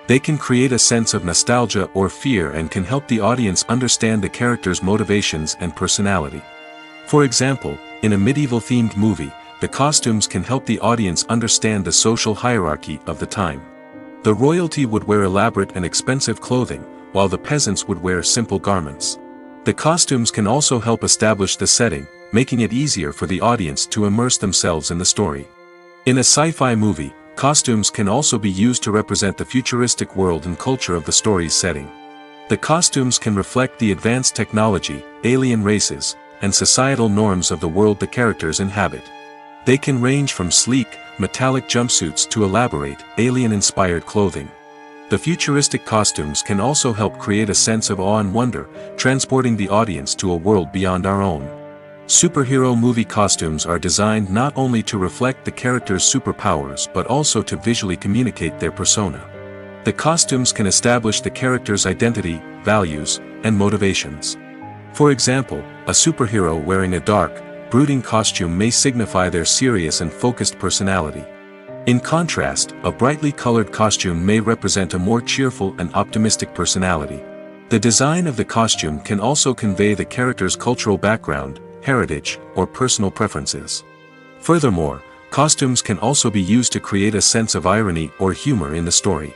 They can create a sense of nostalgia or fear and can help the audience understand the character's motivations and personality. For example, in a medieval-themed movie, the costumes can help the audience understand the social hierarchy of the time. The royalty would wear elaborate and expensive clothing, while the peasants would wear simple garments. The costumes can also help establish the setting, making it easier for the audience to immerse themselves in the story. In a sci-fi movie, costumes can also be used to represent the futuristic world and culture of the story's setting. The costumes can reflect the advanced technology, alien races, and societal norms of the world the characters inhabit. They can range from sleek, metallic jumpsuits to elaborate, alien-inspired clothing. The futuristic costumes can also help create a sense of awe and wonder, transporting the audience to a world beyond our own. Superhero movie costumes are designed not only to reflect the character's superpowers but also to visually communicate their persona. The costumes can establish the character's identity, values, and motivations. For example, a superhero wearing a dark, brooding costume may signify their serious and focused personality. In contrast, a brightly colored costume may represent a more cheerful and optimistic personality. The design of the costume can also convey the character's cultural background, heritage, or personal preferences. Furthermore, costumes can also be used to create a sense of irony or humor in the story.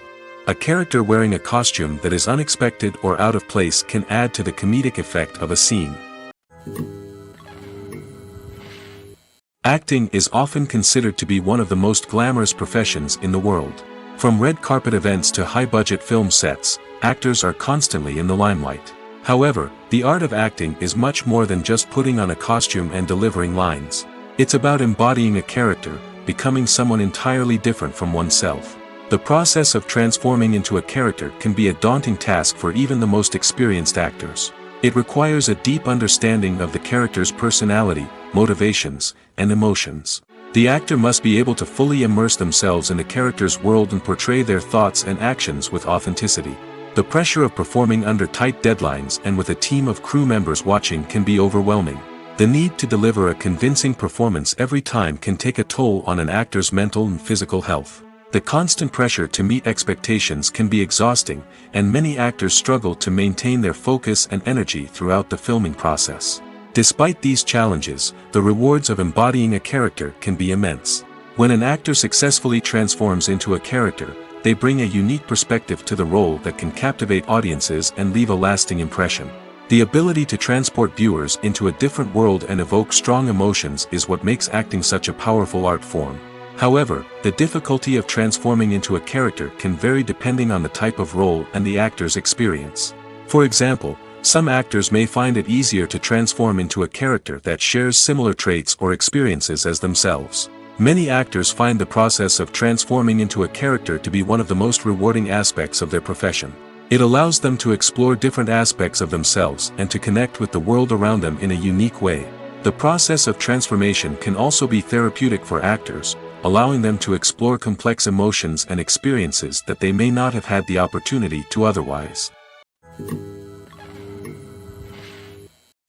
A character wearing a costume that is unexpected or out of place can add to the comedic effect of a scene. Acting is often considered to be one of the most glamorous professions in the world. From red carpet events to high-budget film sets, actors are constantly in the limelight. However, the art of acting is much more than just putting on a costume and delivering lines. It's about embodying a character, becoming someone entirely different from oneself. The process of transforming into a character can be a daunting task for even the most experienced actors. It requires a deep understanding of the character's personality, motivations, and emotions. The actor must be able to fully immerse themselves in the character's world and portray their thoughts and actions with authenticity. The pressure of performing under tight deadlines and with a team of crew members watching can be overwhelming. The need to deliver a convincing performance every time can take a toll on an actor's mental and physical health. The constant pressure to meet expectations can be exhausting, and many actors struggle to maintain their focus and energy throughout the filming process. Despite these challenges, the rewards of embodying a character can be immense. When an actor successfully transforms into a character, they bring a unique perspective to the role that can captivate audiences and leave a lasting impression. The ability to transport viewers into a different world and evoke strong emotions is what makes acting such a powerful art form. However, the difficulty of transforming into a character can vary depending on the type of role and the actor's experience. For example, some actors may find it easier to transform into a character that shares similar traits or experiences as themselves. Many actors find the process of transforming into a character to be one of the most rewarding aspects of their profession. It allows them to explore different aspects of themselves and to connect with the world around them in a unique way. The process of transformation can also be therapeutic for actors, allowing them to explore complex emotions and experiences that they may not have had the opportunity to otherwise.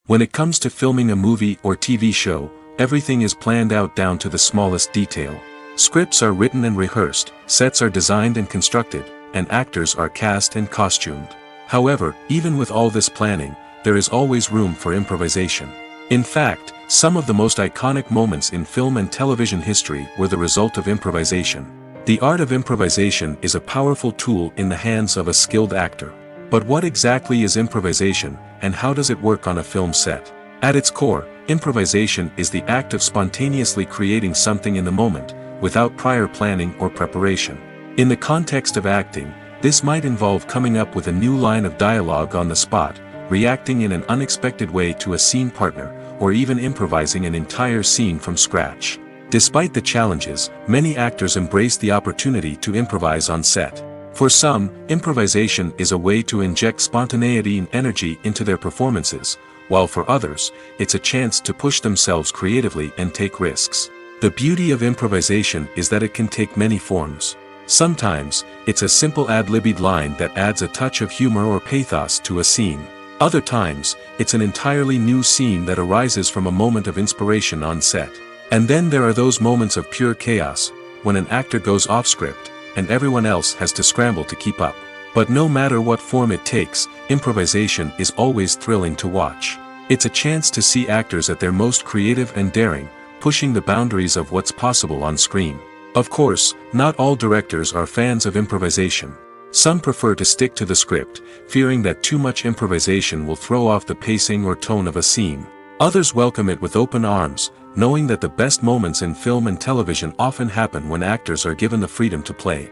When it comes to filming a movie or TV show, everything is planned out down to the smallest detail. Scripts are written and rehearsed, sets are designed and constructed, and actors are cast and costumed. However, even with all this planning, there is always room for improvisation. In fact, some of the most iconic moments in film and television history were the result of improvisation. The art of improvisation is a powerful tool in the hands of a skilled actor. But what exactly is improvisation, and how does it work on a film set? At its core, improvisation is the act of spontaneously creating something in the moment, without prior planning or preparation. In the context of acting, this might involve coming up with a new line of dialogue on the spot, reacting in an unexpected way to a scene partner, or even improvising an entire scene from scratch. Despite the challenges, many actors embrace the opportunity to improvise on set. For some, improvisation is a way to inject spontaneity and energy into their performances, while for others, it's a chance to push themselves creatively and take risks. The beauty of improvisation is that it can take many forms. Sometimes, it's a simple ad-libbed line that adds a touch of humor or pathos to a scene. Other times, it's an entirely new scene that arises from a moment of inspiration on set. And then there are those moments of pure chaos, when an actor goes off script, and everyone else has to scramble to keep up. But no matter what form it takes, improvisation is always thrilling to watch. It's a chance to see actors at their most creative and daring, pushing the boundaries of what's possible on screen. Of course, not all directors are fans of improvisation. Some prefer to stick to the script, fearing that too much improvisation will throw off the pacing or tone of a scene. Others welcome it with open arms, knowing that the best moments in film and television often happen when actors are given the freedom to play.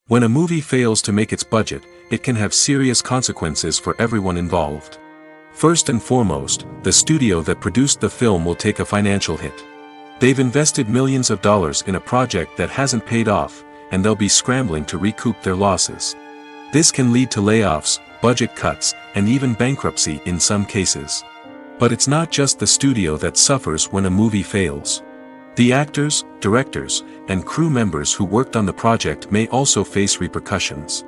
When a movie fails to make its budget, it can have serious consequences for everyone involved. First and foremost, the studio that produced the film will take a financial hit. They've invested millions of dollars in a project that hasn't paid off, and they'll be scrambling to recoup their losses. This can lead to layoffs, budget cuts, and even bankruptcy in some cases. But it's not just the studio that suffers when a movie fails. The actors, directors, and crew members who worked on the project may also face repercussions.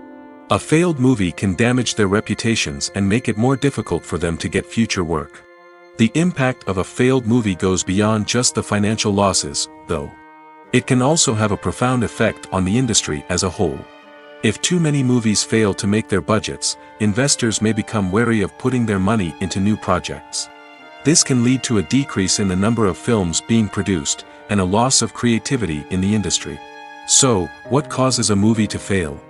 A failed movie can damage their reputations and make it more difficult for them to get future work. The impact of a failed movie goes beyond just the financial losses, though. It can also have a profound effect on the industry as a whole. If too many movies fail to make their budgets, investors may become wary of putting their money into new projects. This can lead to a decrease in the number of films being produced, and a loss of creativity in the industry. So, what causes a movie to fail?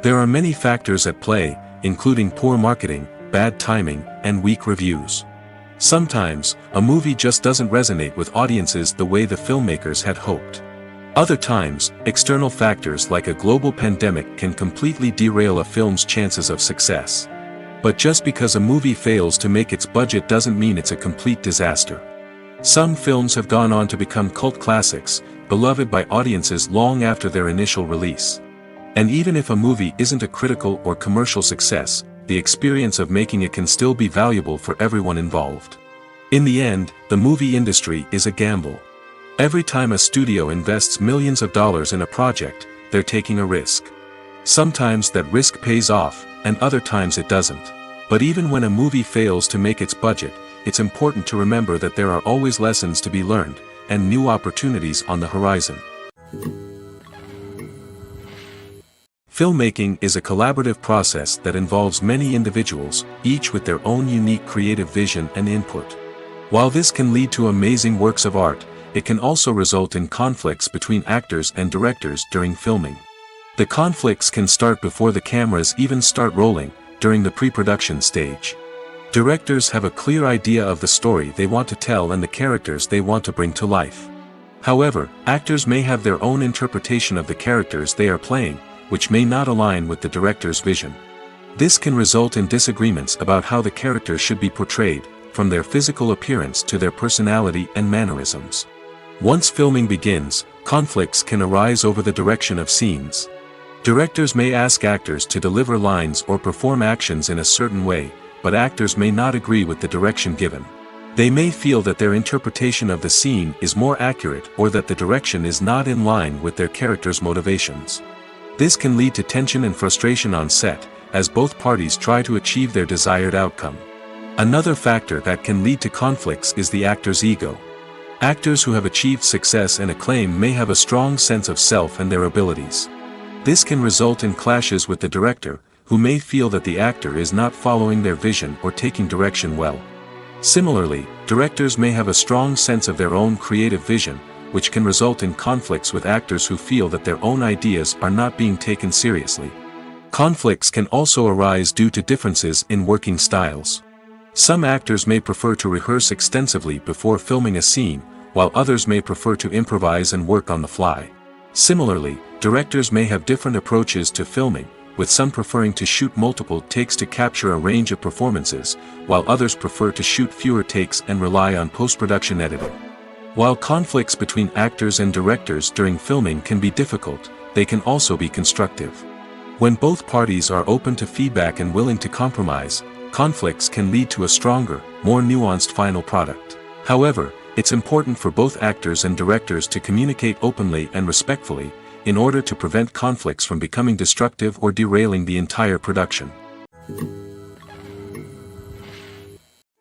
There are many factors at play, including poor marketing, bad timing, and weak reviews. Sometimes, a movie just doesn't resonate with audiences the way the filmmakers had hoped. Other times, external factors like a global pandemic can completely derail a film's chances of success. But just because a movie fails to make its budget doesn't mean it's a complete disaster. Some films have gone on to become cult classics, beloved by audiences long after their initial release. And even if a movie isn't a critical or commercial success, the experience of making it can still be valuable for everyone involved. In the end, the movie industry is a gamble. Every time a studio invests millions of dollars in a project, they're taking a risk. Sometimes that risk pays off, and other times it doesn't. But even when a movie fails to make its budget, it's important to remember that there are always lessons to be learned, and new opportunities on the horizon. Filmmaking is a collaborative process that involves many individuals, each with their own unique creative vision and input. While this can lead to amazing works of art, it can also result in conflicts between actors and directors during filming. The conflicts can start before the cameras even start rolling, during the pre-production stage. Directors have a clear idea of the story they want to tell and the characters they want to bring to life. However, actors may have their own interpretation of the characters they are playing, which may not align with the director's vision. This can result in disagreements about how the characters should be portrayed, from their physical appearance to their personality and mannerisms. Once filming begins, conflicts can arise over the direction of scenes. Directors may ask actors to deliver lines or perform actions in a certain way, but actors may not agree with the direction given. They may feel that their interpretation of the scene is more accurate or that the direction is not in line with their character's motivations. This can lead to tension and frustration on set, as both parties try to achieve their desired outcome. Another factor that can lead to conflicts is the actor's ego. Actors who have achieved success and acclaim may have a strong sense of self and their abilities. This can result in clashes with the director, who may feel that the actor is not following their vision or taking direction well. Similarly, directors may have a strong sense of their own creative vision, which can result in conflicts with actors who feel that their own ideas are not being taken seriously. Conflicts can also arise due to differences in working styles. Some actors may prefer to rehearse extensively before filming a scene, while others may prefer to improvise and work on the fly. Similarly, directors may have different approaches to filming, with some preferring to shoot multiple takes to capture a range of performances, while others prefer to shoot fewer takes and rely on post-production editing. While conflicts between actors and directors during filming can be difficult, they can also be constructive. When both parties are open to feedback and willing to compromise, conflicts can lead to a stronger, more nuanced final product. However, it's important for both actors and directors to communicate openly and respectfully, in order to prevent conflicts from becoming destructive or derailing the entire production.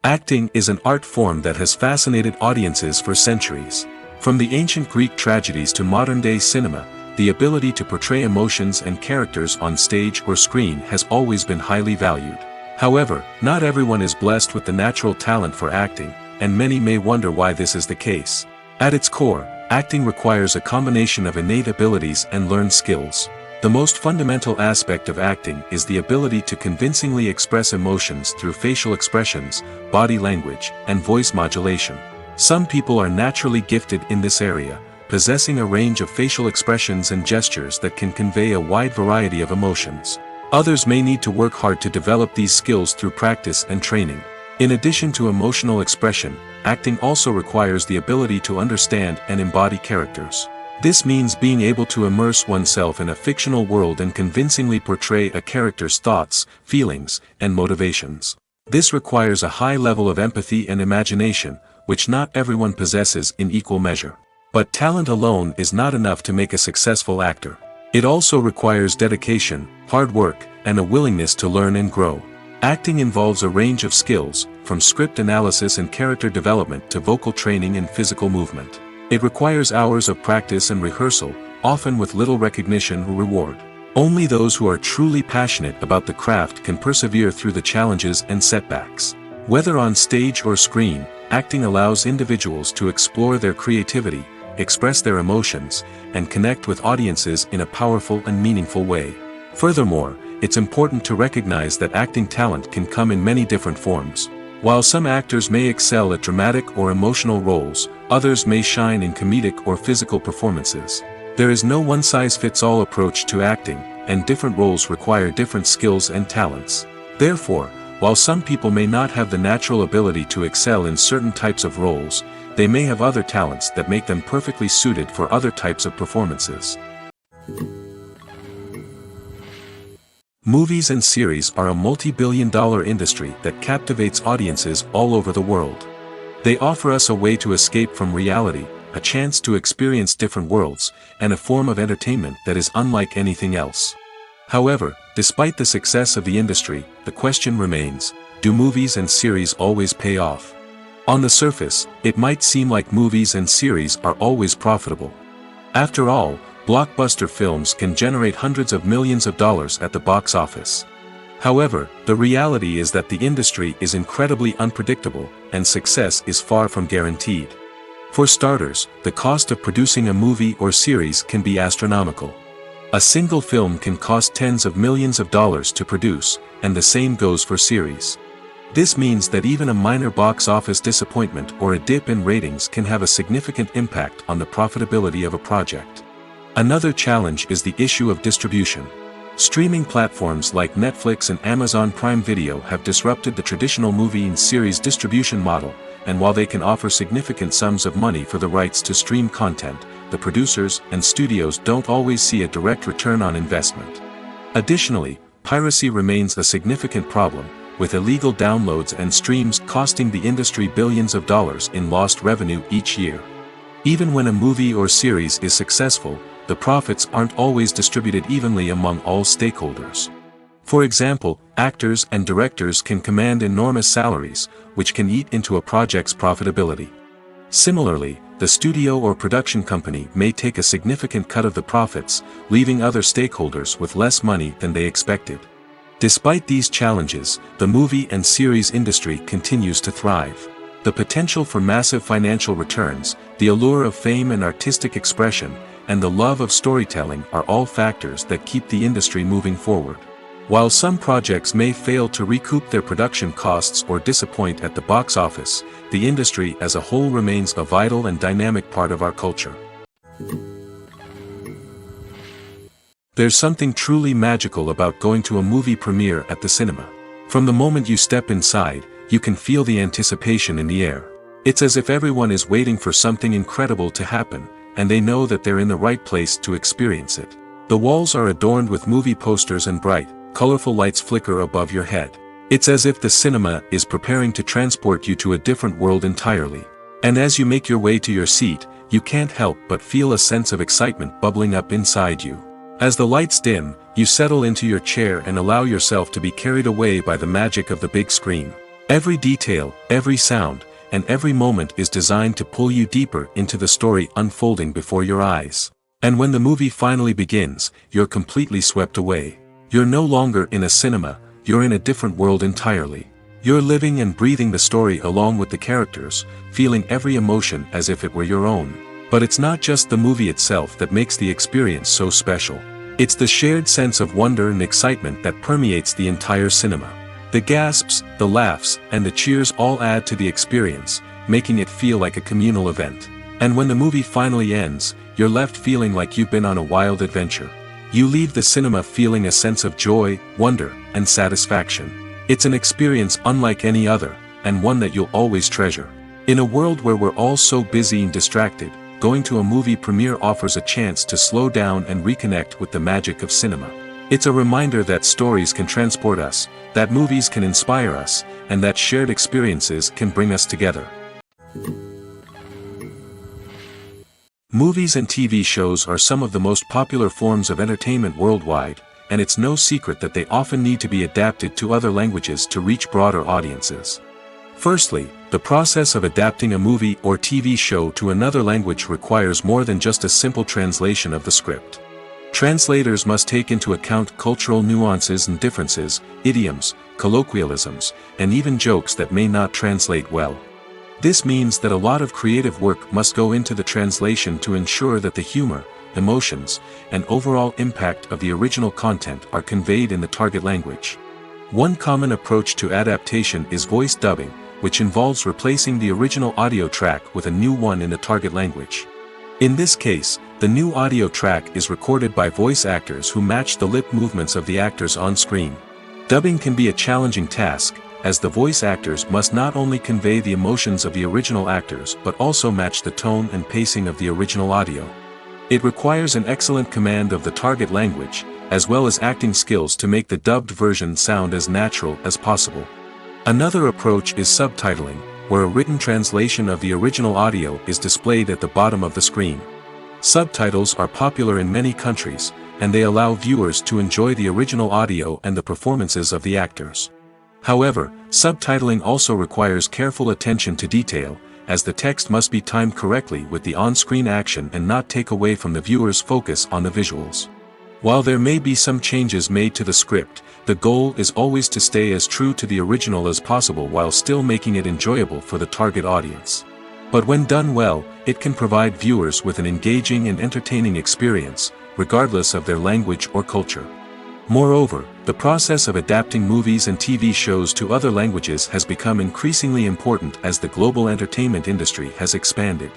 Acting is an art form that has fascinated audiences for centuries. From the ancient Greek tragedies to modern-day cinema, the ability to portray emotions and characters on stage or screen has always been highly valued. However, not everyone is blessed with the natural talent for acting, and many may wonder why this is the case. At its core, acting requires a combination of innate abilities and learned skills. The most fundamental aspect of acting is the ability to convincingly express emotions through facial expressions, body language, and voice modulation. Some people are naturally gifted in this area, possessing a range of facial expressions and gestures that can convey a wide variety of emotions. Others may need to work hard to develop these skills through practice and training. In addition to emotional expression, acting also requires the ability to understand and embody characters. This means being able to immerse oneself in a fictional world and convincingly portray a character's thoughts, feelings, and motivations. This requires a high level of empathy and imagination, which not everyone possesses in equal measure. But talent alone is not enough to make a successful actor. It also requires dedication, hard work, and a willingness to learn and grow. Acting involves a range of skills, from script analysis and character development to vocal training and physical movement. It requires hours of practice and rehearsal, often with little recognition or reward. Only those who are truly passionate about the craft can persevere through the challenges and setbacks. Whether on stage or screen, acting allows individuals to explore their creativity, express their emotions, and connect with audiences in a powerful and meaningful way. Furthermore, it's important to recognize that acting talent can come in many different forms. While some actors may excel at dramatic or emotional roles, others may shine in comedic or physical performances. There is no one-size-fits-all approach to acting, and different roles require different skills and talents. Therefore, while some people may not have the natural ability to excel in certain types of roles, they may have other talents that make them perfectly suited for other types of performances. Movies and series are a multi-billion-dollar industry that captivates audiences all over the world. They offer us a way to escape from reality, a chance to experience different worlds, and a form of entertainment that is unlike anything else. However, despite the success of the industry, the question remains, do movies and series always pay off? On the surface, it might seem like movies and series are always profitable. After all, blockbuster films can generate hundreds of millions of dollars at the box office. However, the reality is that the industry is incredibly unpredictable, and success is far from guaranteed. For starters, the cost of producing a movie or series can be astronomical. A single film can cost tens of millions of dollars to produce, and the same goes for series. This means that even a minor box office disappointment or a dip in ratings can have a significant impact on the profitability of a project. Another challenge is the issue of distribution. Streaming platforms like Netflix and Amazon Prime Video have disrupted the traditional movie and series distribution model, and while they can offer significant sums of money for the rights to stream content, the producers and studios don't always see a direct return on investment. Additionally, piracy remains a significant problem, with illegal downloads and streams costing the industry billions of dollars in lost revenue each year. Even when a movie or series is successful, the profits aren't always distributed evenly among all stakeholders. For example, actors and directors can command enormous salaries, which can eat into a project's profitability. Similarly, the studio or production company may take a significant cut of the profits, leaving other stakeholders with less money than they expected. Despite these challenges, the movie and series industry continues to thrive. The potential for massive financial returns, the allure of fame and artistic expression, and the love of storytelling are all factors that keep the industry moving forward. While some projects may fail to recoup their production costs or disappoint at the box office, the industry as a whole remains a vital and dynamic part of our culture. There's something truly magical about going to a movie premiere at the cinema. From the moment you step inside, you can feel the anticipation in the air. It's as if everyone is waiting for something incredible to happen, and they know that they're in the right place to experience it. The walls are adorned with movie posters and bright, colorful lights flicker above your head. It's as if the cinema is preparing to transport you to a different world entirely. And as you make your way to your seat, you can't help but feel a sense of excitement bubbling up inside you. As the lights dim, you settle into your chair and allow yourself to be carried away by the magic of the big screen. Every detail, every sound, and every moment is designed to pull you deeper into the story unfolding before your eyes. And when the movie finally begins, you're completely swept away. You're no longer in a cinema, you're in a different world entirely. You're living and breathing the story along with the characters, feeling every emotion as if it were your own. But it's not just the movie itself that makes the experience so special. It's the shared sense of wonder and excitement that permeates the entire cinema. The gasps, the laughs, and the cheers all add to the experience, making it feel like a communal event. And when the movie finally ends, you're left feeling like you've been on a wild adventure. You leave the cinema feeling a sense of joy, wonder, and satisfaction. It's an experience unlike any other, and one that you'll always treasure. In a world where we're all so busy and distracted, going to a movie premiere offers a chance to slow down and reconnect with the magic of cinema. It's a reminder that stories can transport us, that movies can inspire us, and that shared experiences can bring us together. Movies and TV shows are some of the most popular forms of entertainment worldwide, and it's no secret that they often need to be adapted to other languages to reach broader audiences. Firstly, the process of adapting a movie or TV show to another language requires more than just a simple translation of the script. Translators must take into account cultural nuances and differences, idioms, colloquialisms, and even jokes that may not translate well. This means that a lot of creative work must go into the translation to ensure that the humor, emotions, and overall impact of the original content are conveyed in the target language. One common approach to adaptation is voice dubbing, which involves replacing the original audio track with a new one in the target language. In this case, the new audio track is recorded by voice actors who match the lip movements of the actors on screen. Dubbing can be a challenging task, as the voice actors must not only convey the emotions of the original actors but also match the tone and pacing of the original audio. It requires an excellent command of the target language, as well as acting skills to make the dubbed version sound as natural as possible. Another approach is subtitling, where a written translation of the original audio is displayed at the bottom of the screen. Subtitles are popular in many countries, and they allow viewers to enjoy the original audio and the performances of the actors. However, subtitling also requires careful attention to detail, as the text must be timed correctly with the on-screen action and not take away from the viewer's focus on the visuals. While there may be some changes made to the script, the goal is always to stay as true to the original as possible while still making it enjoyable for the target audience. But when done well, it can provide viewers with an engaging and entertaining experience, regardless of their language or culture. Moreover, the process of adapting movies and TV shows to other languages has become increasingly important as the global entertainment industry has expanded.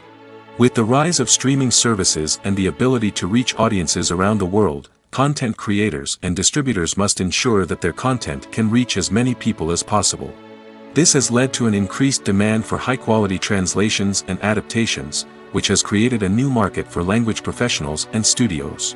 With the rise of streaming services and the ability to reach audiences around the world, content creators and distributors must ensure that their content can reach as many people as possible. This has led to an increased demand for high-quality translations and adaptations, which has created a new market for language professionals and studios.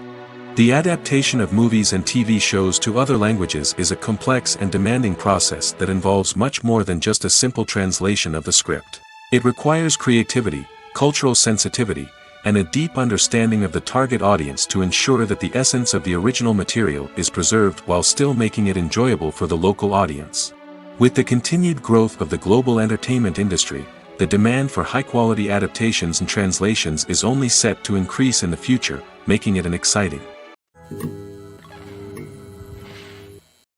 The adaptation of movies and TV shows to other languages is a complex and demanding process that involves much more than just a simple translation of the script. It requires creativity, cultural sensitivity, and a deep understanding of the target audience to ensure that the essence of the original material is preserved while still making it enjoyable for the local audience. With the continued growth of the global entertainment industry, the demand for high-quality adaptations and translations is only set to increase in the future, making it an exciting.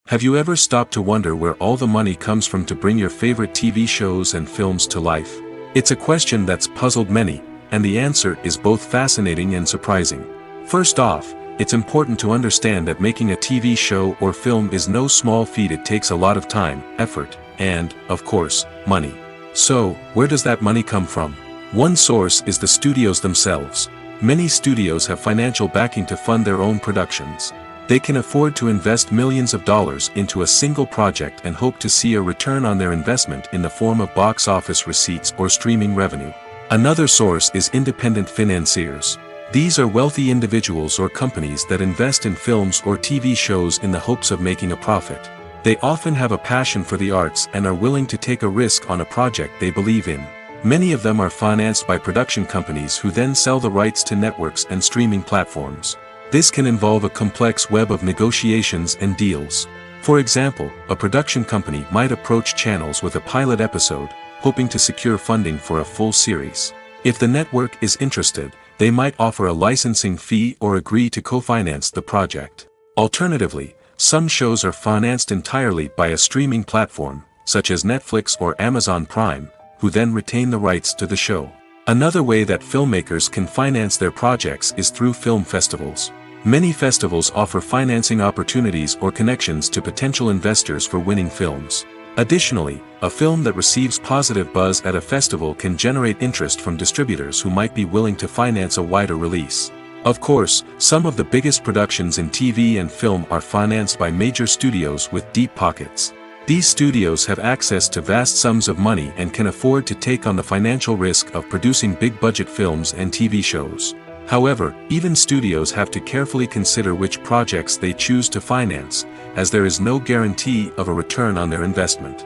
Have you ever stopped to wonder where all the money comes from to bring your favorite TV shows and films to life? It's a question that's puzzled many, and the answer is both fascinating and surprising. First off, it's important to understand that making a TV show or film is no small feat. It takes a lot of time, effort, and, of course, money. So, where does that money come from? One source is the studios themselves. Many studios have financial backing to fund their own productions. They can afford to invest millions of dollars into a single project and hope to see a return on their investment in the form of box office receipts or streaming revenue. Another source is independent financiers. These are wealthy individuals or companies that invest in films or TV shows in the hopes of making a profit. They often have a passion for the arts and are willing to take a risk on a project they believe in. Many of them are financed by production companies who then sell the rights to networks and streaming platforms. This can involve a complex web of negotiations and deals. For example, a production company might approach channels with a pilot episode, hoping to secure funding for a full series. If the network is interested, they might offer a licensing fee or agree to co-finance the project. Alternatively, some shows are financed entirely by a streaming platform, such as Netflix or Amazon Prime, who then retain the rights to the show. Another way that filmmakers can finance their projects is through film festivals. Many festivals offer financing opportunities or connections to potential investors for winning films. Additionally, a film that receives positive buzz at a festival can generate interest from distributors who might be willing to finance a wider release. Of course, some of the biggest productions in TV and film are financed by major studios with deep pockets. These studios have access to vast sums of money and can afford to take on the financial risk of producing big-budget films and TV shows. However, even studios have to carefully consider which projects they choose to finance, as there is no guarantee of a return on their investment.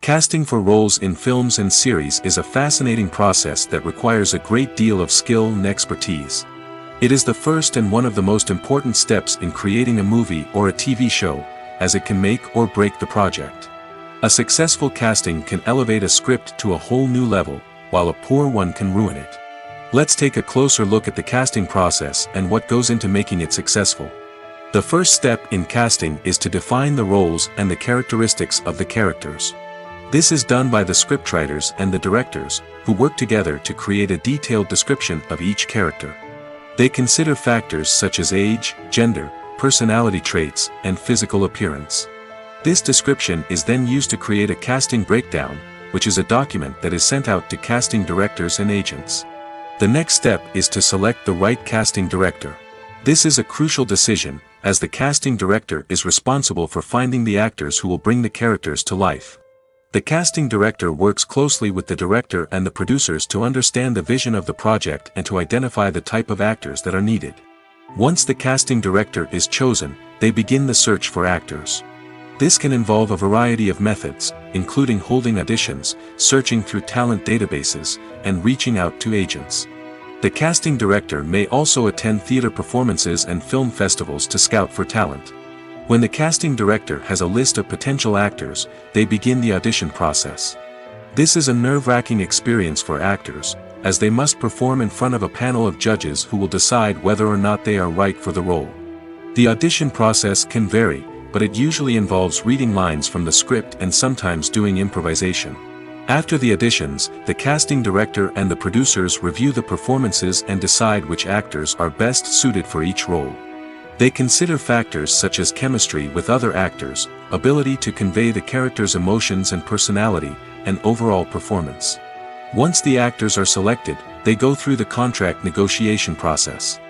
Casting for roles in films and series is a fascinating process that requires a great deal of skill and expertise. It is the first and one of the most important steps in creating a movie or a TV show, as it can make or break the project. A successful casting can elevate a script to a whole new level, while a poor one can ruin it. Let's take a closer look at the casting process and what goes into making it successful. The first step in casting is to define the roles and the characteristics of the characters. This is done by the scriptwriters and the directors, who work together to create a detailed description of each character. They consider factors such as age, gender, personality traits, and physical appearance. This description is then used to create a casting breakdown, which is a document that is sent out to casting directors and agents. The next step is to select the right casting director. This is a crucial decision, as the casting director is responsible for finding the actors who will bring the characters to life. The casting director works closely with the director and the producers to understand the vision of the project and to identify the type of actors that are needed. Once the casting director is chosen, they begin the search for actors. This can involve a variety of methods, including holding auditions, searching through talent databases, and reaching out to agents. The casting director may also attend theater performances and film festivals to scout for talent. When the casting director has a list of potential actors, they begin the audition process. This is a nerve-wracking experience for actors, as they must perform in front of a panel of judges who will decide whether or not they are right for the role. The audition process can vary, but it usually involves reading lines from the script and sometimes doing improvisation. After the auditions, the casting director and the producers review the performances and decide which actors are best suited for each role. They consider factors such as chemistry with other actors, ability to convey the character's emotions and personality, and overall performance. Once the actors are selected, they go through the contract negotiation process.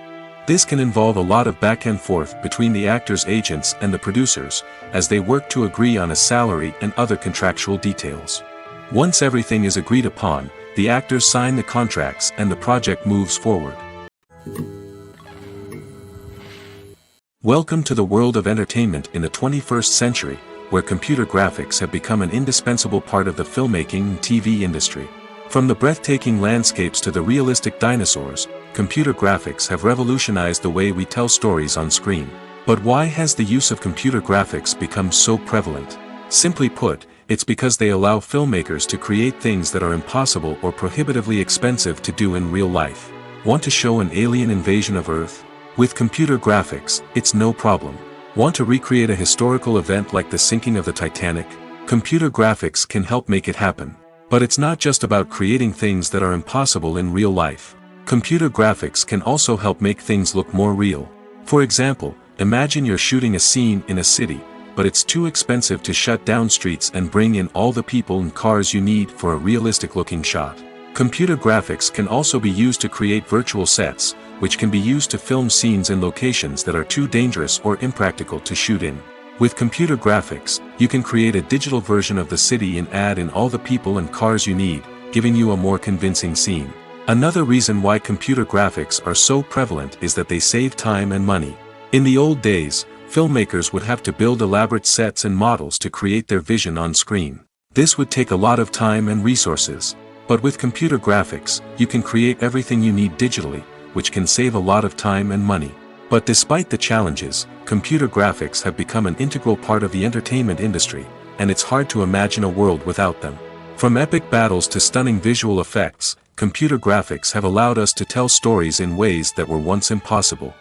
This can involve a lot of back and forth between the actors' agents and the producers, as they work to agree on a salary and other contractual details. Once everything is agreed upon, the actors sign the contracts and the project moves forward. Welcome to the world of entertainment in the 21st century, where computer graphics have become an indispensable part of the filmmaking and TV industry. From the breathtaking landscapes to the realistic dinosaurs, computer graphics have revolutionized the way we tell stories on screen. But why has the use of computer graphics become so prevalent? Simply put, it's because they allow filmmakers to create things that are impossible or prohibitively expensive to do in real life. Want to show an alien invasion of Earth? With computer graphics, it's no problem. Want to recreate a historical event like the sinking of the Titanic? Computer graphics can help make it happen. But it's not just about creating things that are impossible in real life. Computer graphics can also help make things look more real. For example, imagine you're shooting a scene in a city, but it's too expensive to shut down streets and bring in all the people and cars you need for a realistic-looking shot. Computer graphics can also be used to create virtual sets, which can be used to film scenes in locations that are too dangerous or impractical to shoot in. With computer graphics, you can create a digital version of the city and add in all the people and cars you need, giving you a more convincing scene. Another reason why computer graphics are so prevalent is that they save time and money. In the old days, filmmakers would have to build elaborate sets and models to create their vision on screen. This would take a lot of time and resources. But with computer graphics, you can create everything you need digitally, which can save a lot of time and money. But despite the challenges, computer graphics have become an integral part of the entertainment industry, and it's hard to imagine a world without them. From epic battles to stunning visual effects, computer graphics have allowed us to tell stories in ways that were once impossible.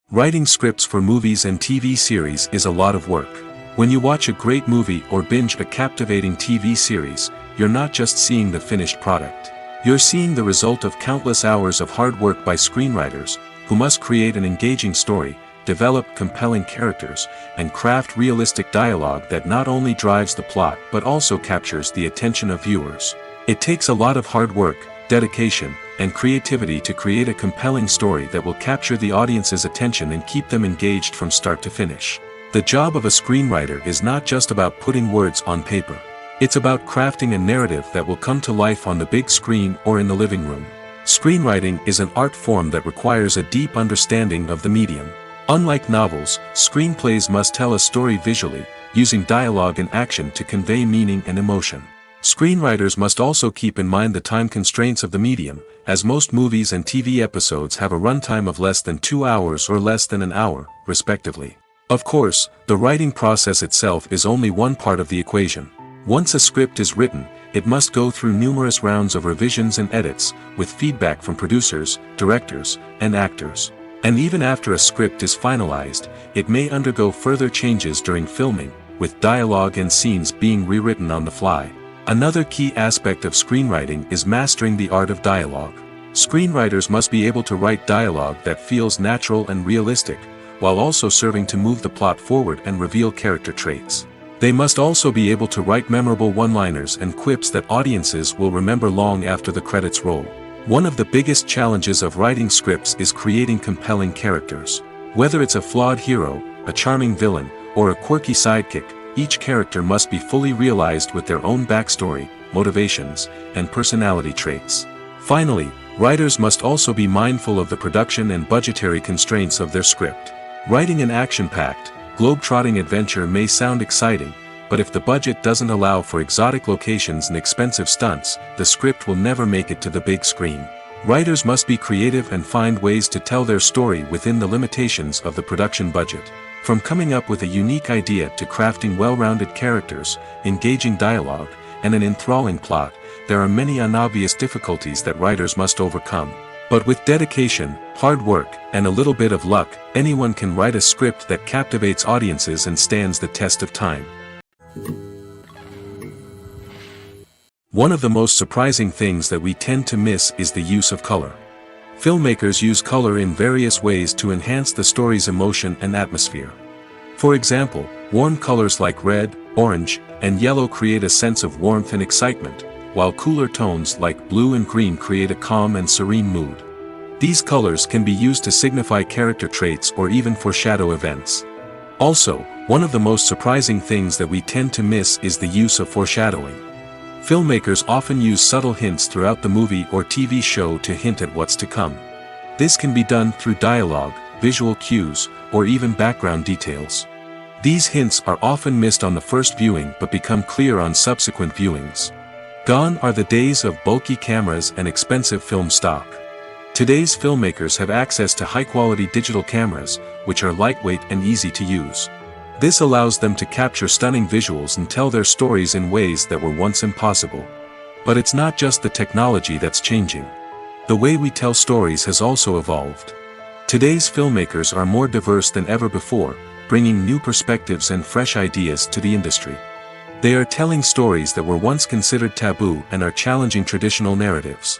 Writing scripts for movies and TV series is a lot of work. When you watch a great movie or binge a captivating TV series, you're not just seeing the finished product. You're seeing the result of countless hours of hard work by screenwriters, who must create an engaging story, develop compelling characters, and craft realistic dialogue that not only drives the plot but also captures the attention of viewers. It takes a lot of hard work, dedication, and creativity to create a compelling story that will capture the audience's attention and keep them engaged from start to finish. The job of a screenwriter is not just about putting words on paper. It's about crafting a narrative that will come to life on the big screen or in the living room. Screenwriting is an art form that requires a deep understanding of the medium. Unlike novels, screenplays must tell a story visually, using dialogue and action to convey meaning and emotion. Screenwriters must also keep in mind the time constraints of the medium, as most movies and TV episodes have a runtime of less than 2 hours or less than an hour, respectively. Of course, the writing process itself is only one part of the equation. Once a script is written, it must go through numerous rounds of revisions and edits, with feedback from producers, directors, and actors. And even after a script is finalized, it may undergo further changes during filming, with dialogue and scenes being rewritten on the fly. Another key aspect of screenwriting is mastering the art of dialogue. Screenwriters must be able to write dialogue that feels natural and realistic, while also serving to move the plot forward and reveal character traits. They must also be able to write memorable one-liners and quips that audiences will remember long after the credits roll. One of the biggest challenges of writing scripts is creating compelling characters. Whether it's a flawed hero, a charming villain, or a quirky sidekick, each character must be fully realized with their own backstory, motivations, and personality traits. Finally, writers must also be mindful of the production and budgetary constraints of their script. Writing an action-packed, globe-trotting adventure may sound exciting, but if the budget doesn't allow for exotic locations and expensive stunts, the script will never make it to the big screen. Writers must be creative and find ways to tell their story within the limitations of the production budget. From coming up with a unique idea to crafting well-rounded characters, engaging dialogue, and an enthralling plot, there are many unobvious difficulties that writers must overcome. But with dedication, hard work, and a little bit of luck, anyone can write a script that captivates audiences and stands the test of time. One of the most surprising things that we tend to miss is the use of color. Filmmakers use color in various ways to enhance the story's emotion and atmosphere. For example, warm colors like red, orange, and yellow create a sense of warmth and excitement, while cooler tones like blue and green create a calm and serene mood. These colors can be used to signify character traits or even foreshadow events. Also, one of the most surprising things that we tend to miss is the use of foreshadowing. Filmmakers often use subtle hints throughout the movie or TV show to hint at what's to come. This can be done through dialogue, visual cues, or even background details. These hints are often missed on the first viewing but become clear on subsequent viewings. Gone are the days of bulky cameras and expensive film stock. Today's filmmakers have access to high-quality digital cameras, which are lightweight and easy to use. This allows them to capture stunning visuals and tell their stories in ways that were once impossible. But it's not just the technology that's changing. The way we tell stories has also evolved. Today's filmmakers are more diverse than ever before, bringing new perspectives and fresh ideas to the industry. They are telling stories that were once considered taboo and are challenging traditional narratives.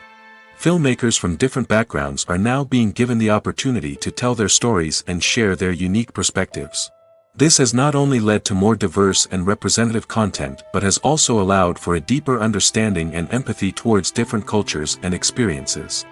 Filmmakers from different backgrounds are now being given the opportunity to tell their stories and share their unique perspectives. This has not only led to more diverse and representative content but has also allowed for a deeper understanding and empathy towards different cultures and experiences.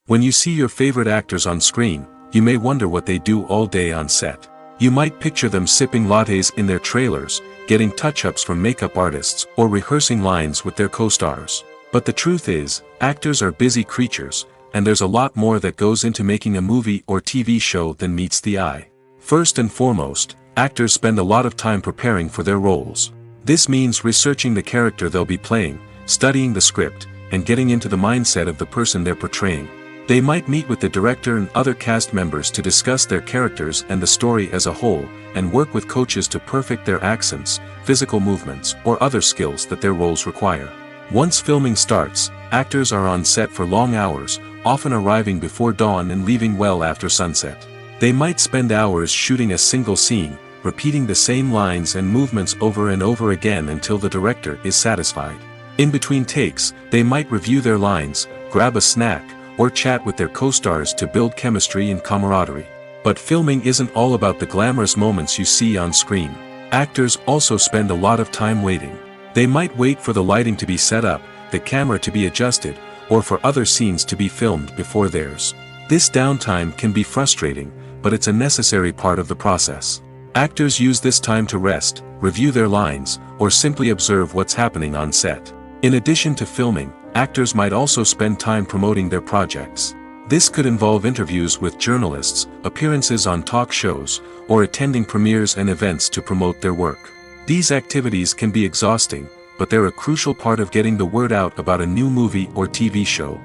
When you see your favorite actors on screen, you may wonder what they do all day on set. You might picture them sipping lattes in their trailers, getting touch-ups from makeup artists, or rehearsing lines with their co-stars. But the truth is, actors are busy creatures, and there's a lot more that goes into making a movie or TV show than meets the eye. First and foremost, actors spend a lot of time preparing for their roles. This means researching the character they'll be playing, studying the script, and getting into the mindset of the person they're portraying. They might meet with the director and other cast members to discuss their characters and the story as a whole, and work with coaches to perfect their accents, physical movements, or other skills that their roles require. Once filming starts, actors are on set for long hours, often arriving before dawn and leaving well after sunset. They might spend hours shooting a single scene, repeating the same lines and movements over and over again until the director is satisfied. In between takes, they might review their lines, grab a snack, or chat with their co-stars to build chemistry and camaraderie. But filming isn't all about the glamorous moments you see on screen. Actors also spend a lot of time waiting. They might wait for the lighting to be set up, the camera to be adjusted, or for other scenes to be filmed before theirs. This downtime can be frustrating, but it's a necessary part of the process. Actors use this time to rest, review their lines, or simply observe what's happening on set. In addition to filming, actors might also spend time promoting their projects. This could involve interviews with journalists, appearances on talk shows, or attending premieres and events to promote their work. These activities can be exhausting, but they're a crucial part of getting the word out about a new movie or TV show.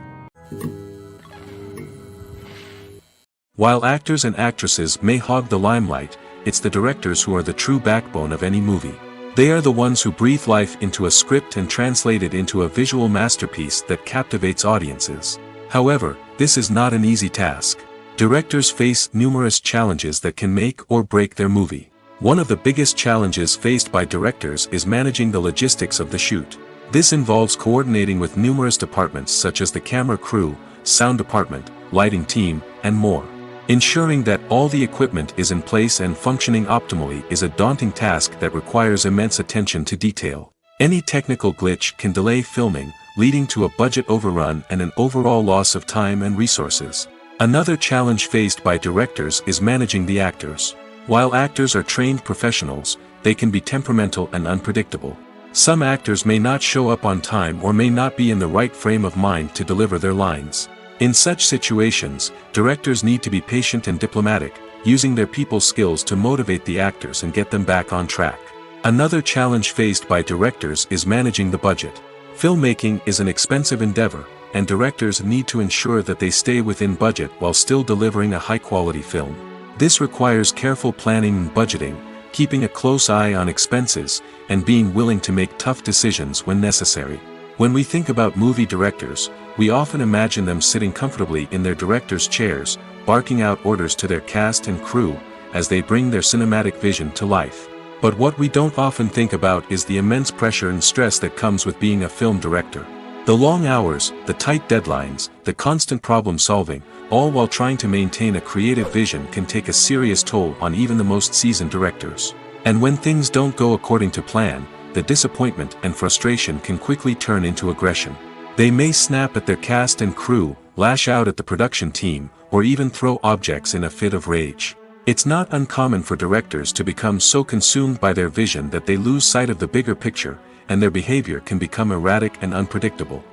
While actors and actresses may hog the limelight, it's the directors who are the true backbone of any movie. They are the ones who breathe life into a script and translate it into a visual masterpiece that captivates audiences. However, this is not an easy task. Directors face numerous challenges that can make or break their movie. One of the biggest challenges faced by directors is managing the logistics of the shoot. This involves coordinating with numerous departments such as the camera crew, sound department, lighting team, and more. Ensuring that all the equipment is in place and functioning optimally is a daunting task that requires immense attention to detail. Any technical glitch can delay filming, leading to a budget overrun and an overall loss of time and resources. Another challenge faced by directors is managing the actors. While actors are trained professionals, they can be temperamental and unpredictable. Some actors may not show up on time or may not be in the right frame of mind to deliver their lines. In such situations, directors need to be patient and diplomatic, using their people skills to motivate the actors and get them back on track. Another challenge faced by directors is managing the budget. Filmmaking is an expensive endeavor, and directors need to ensure that they stay within budget while still delivering a high-quality film. This requires careful planning and budgeting, keeping a close eye on expenses, and being willing to make tough decisions when necessary. When we think about movie directors, we often imagine them sitting comfortably in their director's chairs, barking out orders to their cast and crew, as they bring their cinematic vision to life. But what we don't often think about is the immense pressure and stress that comes with being a film director. The long hours, the tight deadlines, the constant problem solving, all while trying to maintain a creative vision can take a serious toll on even the most seasoned directors. And when things don't go according to plan, the disappointment and frustration can quickly turn into aggression. They may snap at their cast and crew, lash out at the production team, or even throw objects in a fit of rage. It's not uncommon for directors to become so consumed by their vision that they lose sight of the bigger picture, and their behavior can become erratic and unpredictable.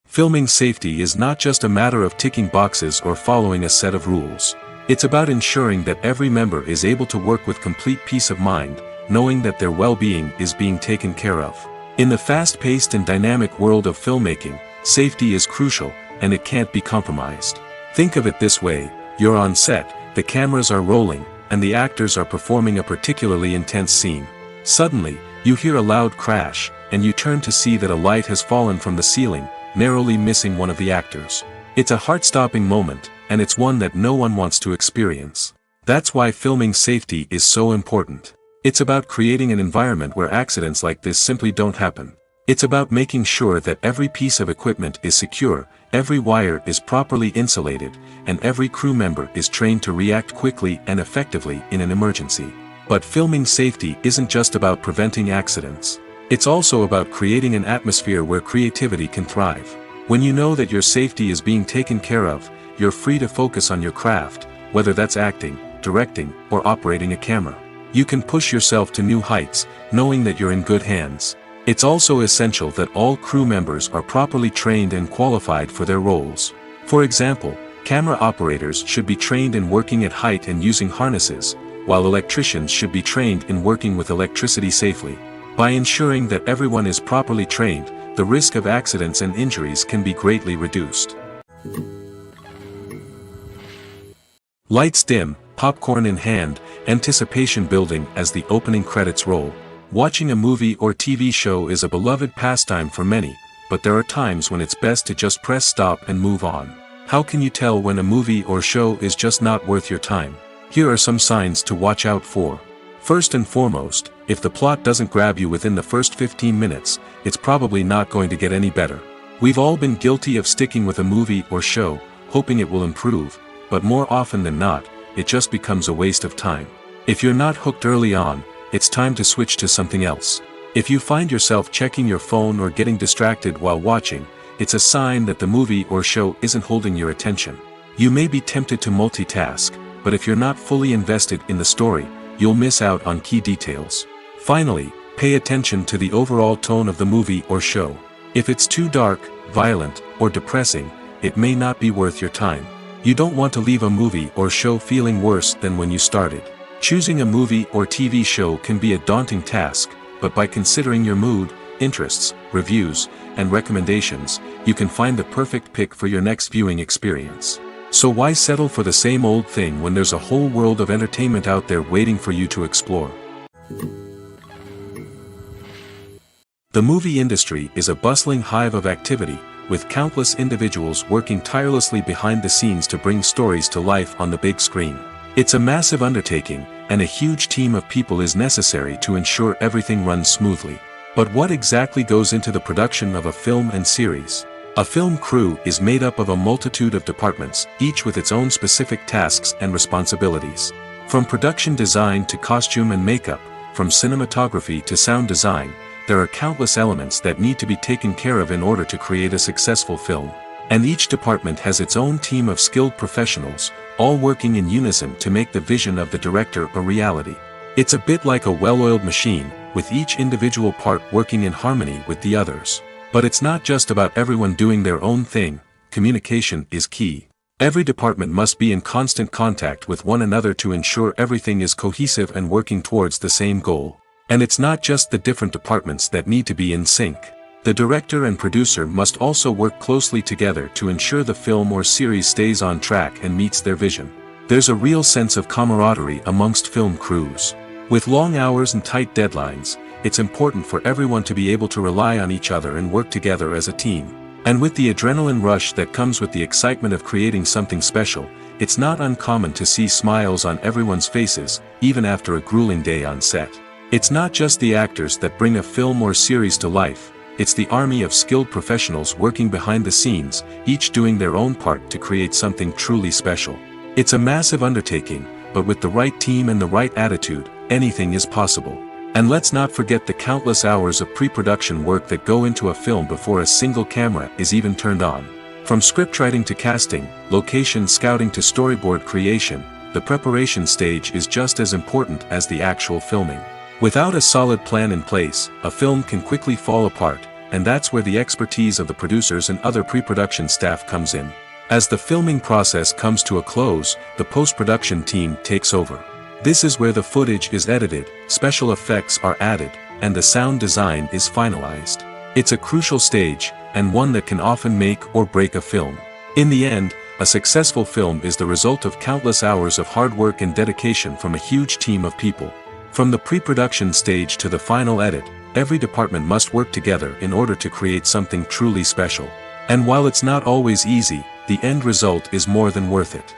Filming safety is not just a matter of ticking boxes or following a set of rules. It's about ensuring that every member is able to work with complete peace of mind, knowing that their well-being is being taken care of. In the fast-paced and dynamic world of filmmaking, safety is crucial, and it can't be compromised. Think of it this way: you're on set, the cameras are rolling, and the actors are performing a particularly intense scene. Suddenly, you hear a loud crash, and you turn to see that a light has fallen from the ceiling, narrowly missing one of the actors. It's a heart-stopping moment, and it's one that no one wants to experience. That's why filming safety is so important. It's about creating an environment where accidents like this simply don't happen. It's about making sure that every piece of equipment is secure, every wire is properly insulated, and every crew member is trained to react quickly and effectively in an emergency. But filming safety isn't just about preventing accidents. It's also about creating an atmosphere where creativity can thrive. When you know that your safety is being taken care of, you're free to focus on your craft, whether that's acting, directing, or operating a camera. You can push yourself to new heights, knowing that you're in good hands. It's also essential that all crew members are properly trained and qualified for their roles. For example, camera operators should be trained in working at height and using harnesses, while electricians should be trained in working with electricity safely. By ensuring that everyone is properly trained, the risk of accidents and injuries can be greatly reduced. Lights dim, popcorn in hand, anticipation building as the opening credits roll. Watching a movie or TV show is a beloved pastime for many, but there are times when it's best to just press stop and move on. How can you tell when a movie or show is just not worth your time? Here are some signs to watch out for. First and foremost, if the plot doesn't grab you within the first 15 minutes, it's probably not going to get any better. We've all been guilty of sticking with a movie or show, hoping it will improve, but more often than not, it just becomes a waste of time. If you're not hooked early on, it's time to switch to something else. If you find yourself checking your phone or getting distracted while watching, it's a sign that the movie or show isn't holding your attention. You may be tempted to multitask, but if you're not fully invested in the story, you'll miss out on key details. Finally, pay attention to the overall tone of the movie or show. If it's too dark, violent, or depressing, it may not be worth your time. You don't want to leave a movie or show feeling worse than when you started. Choosing a movie or TV show can be a daunting task, but by considering your mood, interests, reviews, and recommendations, you can find the perfect pick for your next viewing experience. So why settle for the same old thing when there's a whole world of entertainment out there waiting for you to explore? The movie industry is a bustling hive of activity, with countless individuals working tirelessly behind the scenes to bring stories to life on the big screen. It's a massive undertaking, and a huge team of people is necessary to ensure everything runs smoothly. But what exactly goes into the production of a film and series? A film crew is made up of a multitude of departments, each with its own specific tasks and responsibilities. From production design to costume and makeup, from cinematography to sound design, there are countless elements that need to be taken care of in order to create a successful film. And each department has its own team of skilled professionals, all working in unison to make the vision of the director a reality. It's a bit like a well-oiled machine, with each individual part working in harmony with the others. But it's not just about everyone doing their own thing. Communication is key. Every department must be in constant contact with one another to ensure everything is cohesive and working towards the same goal. And it's not just the different departments that need to be in sync. The director and producer must also work closely together to ensure the film or series stays on track and meets their vision. There's a real sense of camaraderie amongst film crews. With long hours and tight deadlines, it's important for everyone to be able to rely on each other and work together as a team. And with the adrenaline rush that comes with the excitement of creating something special, it's not uncommon to see smiles on everyone's faces, even after a grueling day on set. It's not just the actors that bring a film or series to life, it's the army of skilled professionals working behind the scenes, each doing their own part to create something truly special. It's a massive undertaking, but with the right team and the right attitude, anything is possible. And let's not forget the countless hours of pre-production work that go into a film before a single camera is even turned on. From scriptwriting to casting, location scouting to storyboard creation, the preparation stage is just as important as the actual filming. Without a solid plan in place, a film can quickly fall apart, and that's where the expertise of the producers and other pre-production staff comes in. As the filming process comes to a close, the post-production team takes over. This is where the footage is edited, special effects are added, and the sound design is finalized. It's a crucial stage, and one that can often make or break a film. In the end, a successful film is the result of countless hours of hard work and dedication from a huge team of people. From the pre-production stage to the final edit, every department must work together in order to create something truly special. And while it's not always easy, the end result is more than worth it.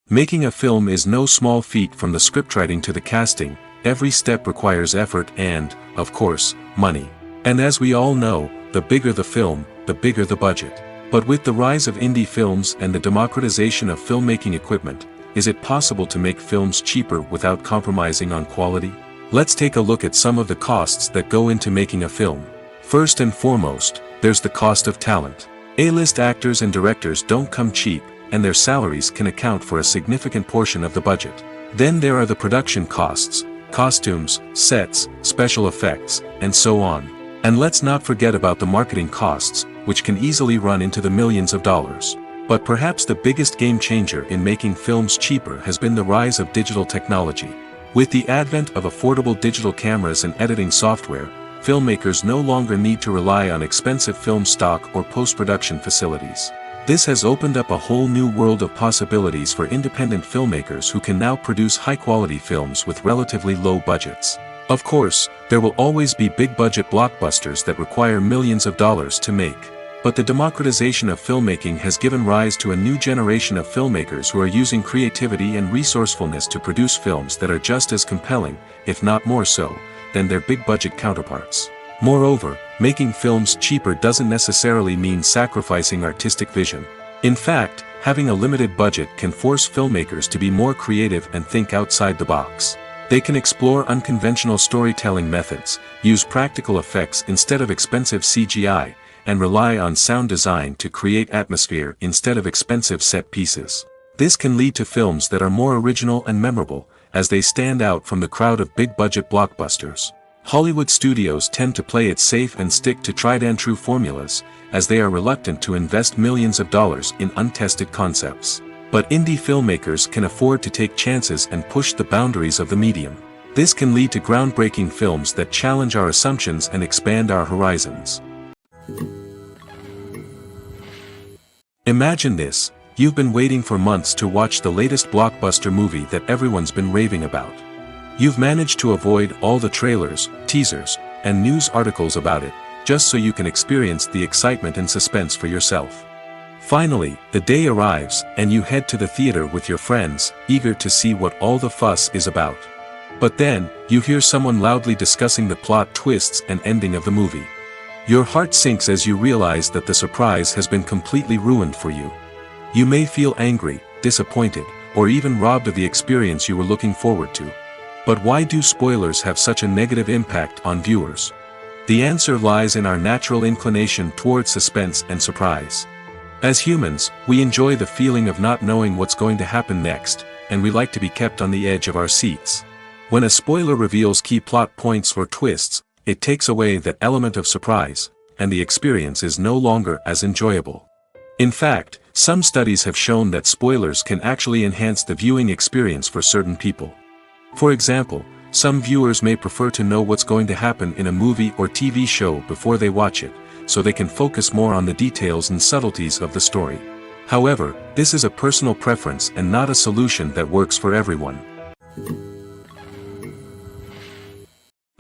Making a film is no small feat. From the scriptwriting to the casting, every step requires effort and, of course, money. And as we all know, the bigger the film, the bigger the budget. But with the rise of indie films and the democratization of filmmaking equipment, is it possible to make films cheaper without compromising on quality? Let's take a look at some of the costs that go into making a film. First and foremost, there's the cost of talent. A-list actors and directors don't come cheap, and their salaries can account for a significant portion of the budget. Then there are the production costs, costumes, sets, special effects, and so on. And let's not forget about the marketing costs, which can easily run into the millions of dollars. But perhaps the biggest game changer in making films cheaper has been the rise of digital technology. With the advent of affordable digital cameras and editing software, filmmakers no longer need to rely on expensive film stock or post-production facilities. This has opened up a whole new world of possibilities for independent filmmakers who can now produce high-quality films with relatively low budgets. Of course, there will always be big-budget blockbusters that require millions of dollars to make. But the democratization of filmmaking has given rise to a new generation of filmmakers who are using creativity and resourcefulness to produce films that are just as compelling, if not more so, than their big-budget counterparts. Moreover, making films cheaper doesn't necessarily mean sacrificing artistic vision. In fact, having a limited budget can force filmmakers to be more creative and think outside the box. They can explore unconventional storytelling methods, use practical effects instead of expensive CGI, and rely on sound design to create atmosphere instead of expensive set pieces. This can lead to films that are more original and memorable, as they stand out from the crowd of big-budget blockbusters. Hollywood studios tend to play it safe and stick to tried-and-true formulas, as they are reluctant to invest millions of dollars in untested concepts. But indie filmmakers can afford to take chances and push the boundaries of the medium. This can lead to groundbreaking films that challenge our assumptions and expand our horizons. Imagine this: you've been waiting for months to watch the latest blockbuster movie that everyone's been raving about. You've managed to avoid all the trailers, teasers, and news articles about it, just so you can experience the excitement and suspense for yourself. Finally, the day arrives, and you head to the theater with your friends, eager to see what all the fuss is about. But then, you hear someone loudly discussing the plot twists and ending of the movie. Your heart sinks as you realize that the surprise has been completely ruined for you. You may feel angry, disappointed, or even robbed of the experience you were looking forward to. But why do spoilers have such a negative impact on viewers? The answer lies in our natural inclination toward suspense and surprise. As humans, we enjoy the feeling of not knowing what's going to happen next, and we like to be kept on the edge of our seats. When a spoiler reveals key plot points or twists, it takes away that element of surprise, and the experience is no longer as enjoyable. In fact, some studies have shown that spoilers can actually enhance the viewing experience for certain people. For example, some viewers may prefer to know what's going to happen in a movie or TV show before they watch it, so they can focus more on the details and subtleties of the story. However, this is a personal preference and not a solution that works for everyone.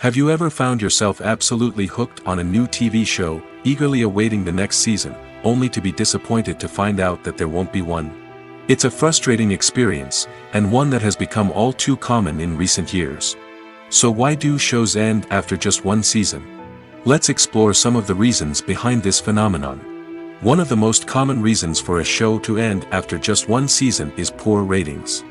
Have you ever found yourself absolutely hooked on a new TV show, eagerly awaiting the next season, only to be disappointed to find out that there won't be one? It's a frustrating experience, and one that has become all too common in recent years. So why do shows end after just one season? Let's explore some of the reasons behind this phenomenon. One of the most common reasons for a show to end after just one season is poor ratings.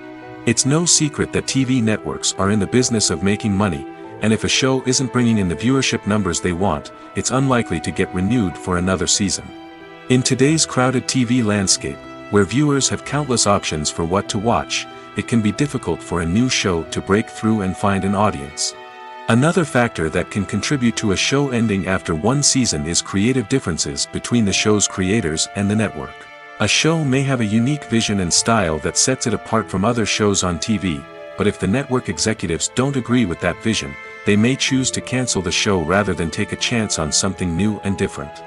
It's no secret that TV networks are in the business of making money, and if a show isn't bringing in the viewership numbers they want, it's unlikely to get renewed for another season. In today's crowded TV landscape, where viewers have countless options for what to watch, it can be difficult for a new show to break through and find an audience. Another factor that can contribute to a show ending after one season is creative differences between the show's creators and the network. A show may have a unique vision and style that sets it apart from other shows on TV, but if the network executives don't agree with that vision, they may choose to cancel the show rather than take a chance on something new and different.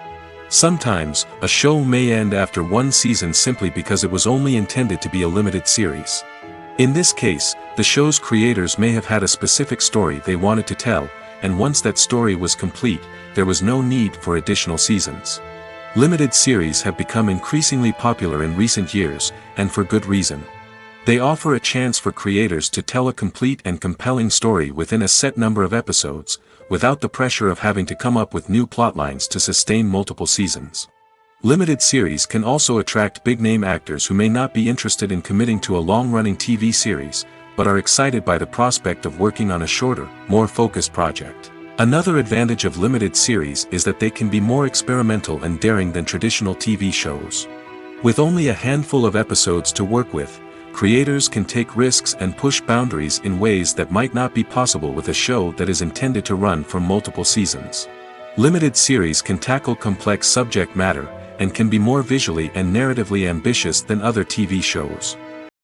Sometimes, a show may end after one season simply because it was only intended to be a limited series. In this case, the show's creators may have had a specific story they wanted to tell, and once that story was complete, there was no need for additional seasons. Limited series have become increasingly popular in recent years, and for good reason. They offer a chance for creators to tell a complete and compelling story within a set number of episodes, without the pressure of having to come up with new plotlines to sustain multiple seasons. Limited series can also attract big-name actors who may not be interested in committing to a long-running TV series, but are excited by the prospect of working on a shorter, more focused project. Another advantage of limited series is that they can be more experimental and daring than traditional TV shows. With only a handful of episodes to work with, creators can take risks and push boundaries in ways that might not be possible with a show that is intended to run for multiple seasons. Limited series can tackle complex subject matter, and can be more visually and narratively ambitious than other TV shows.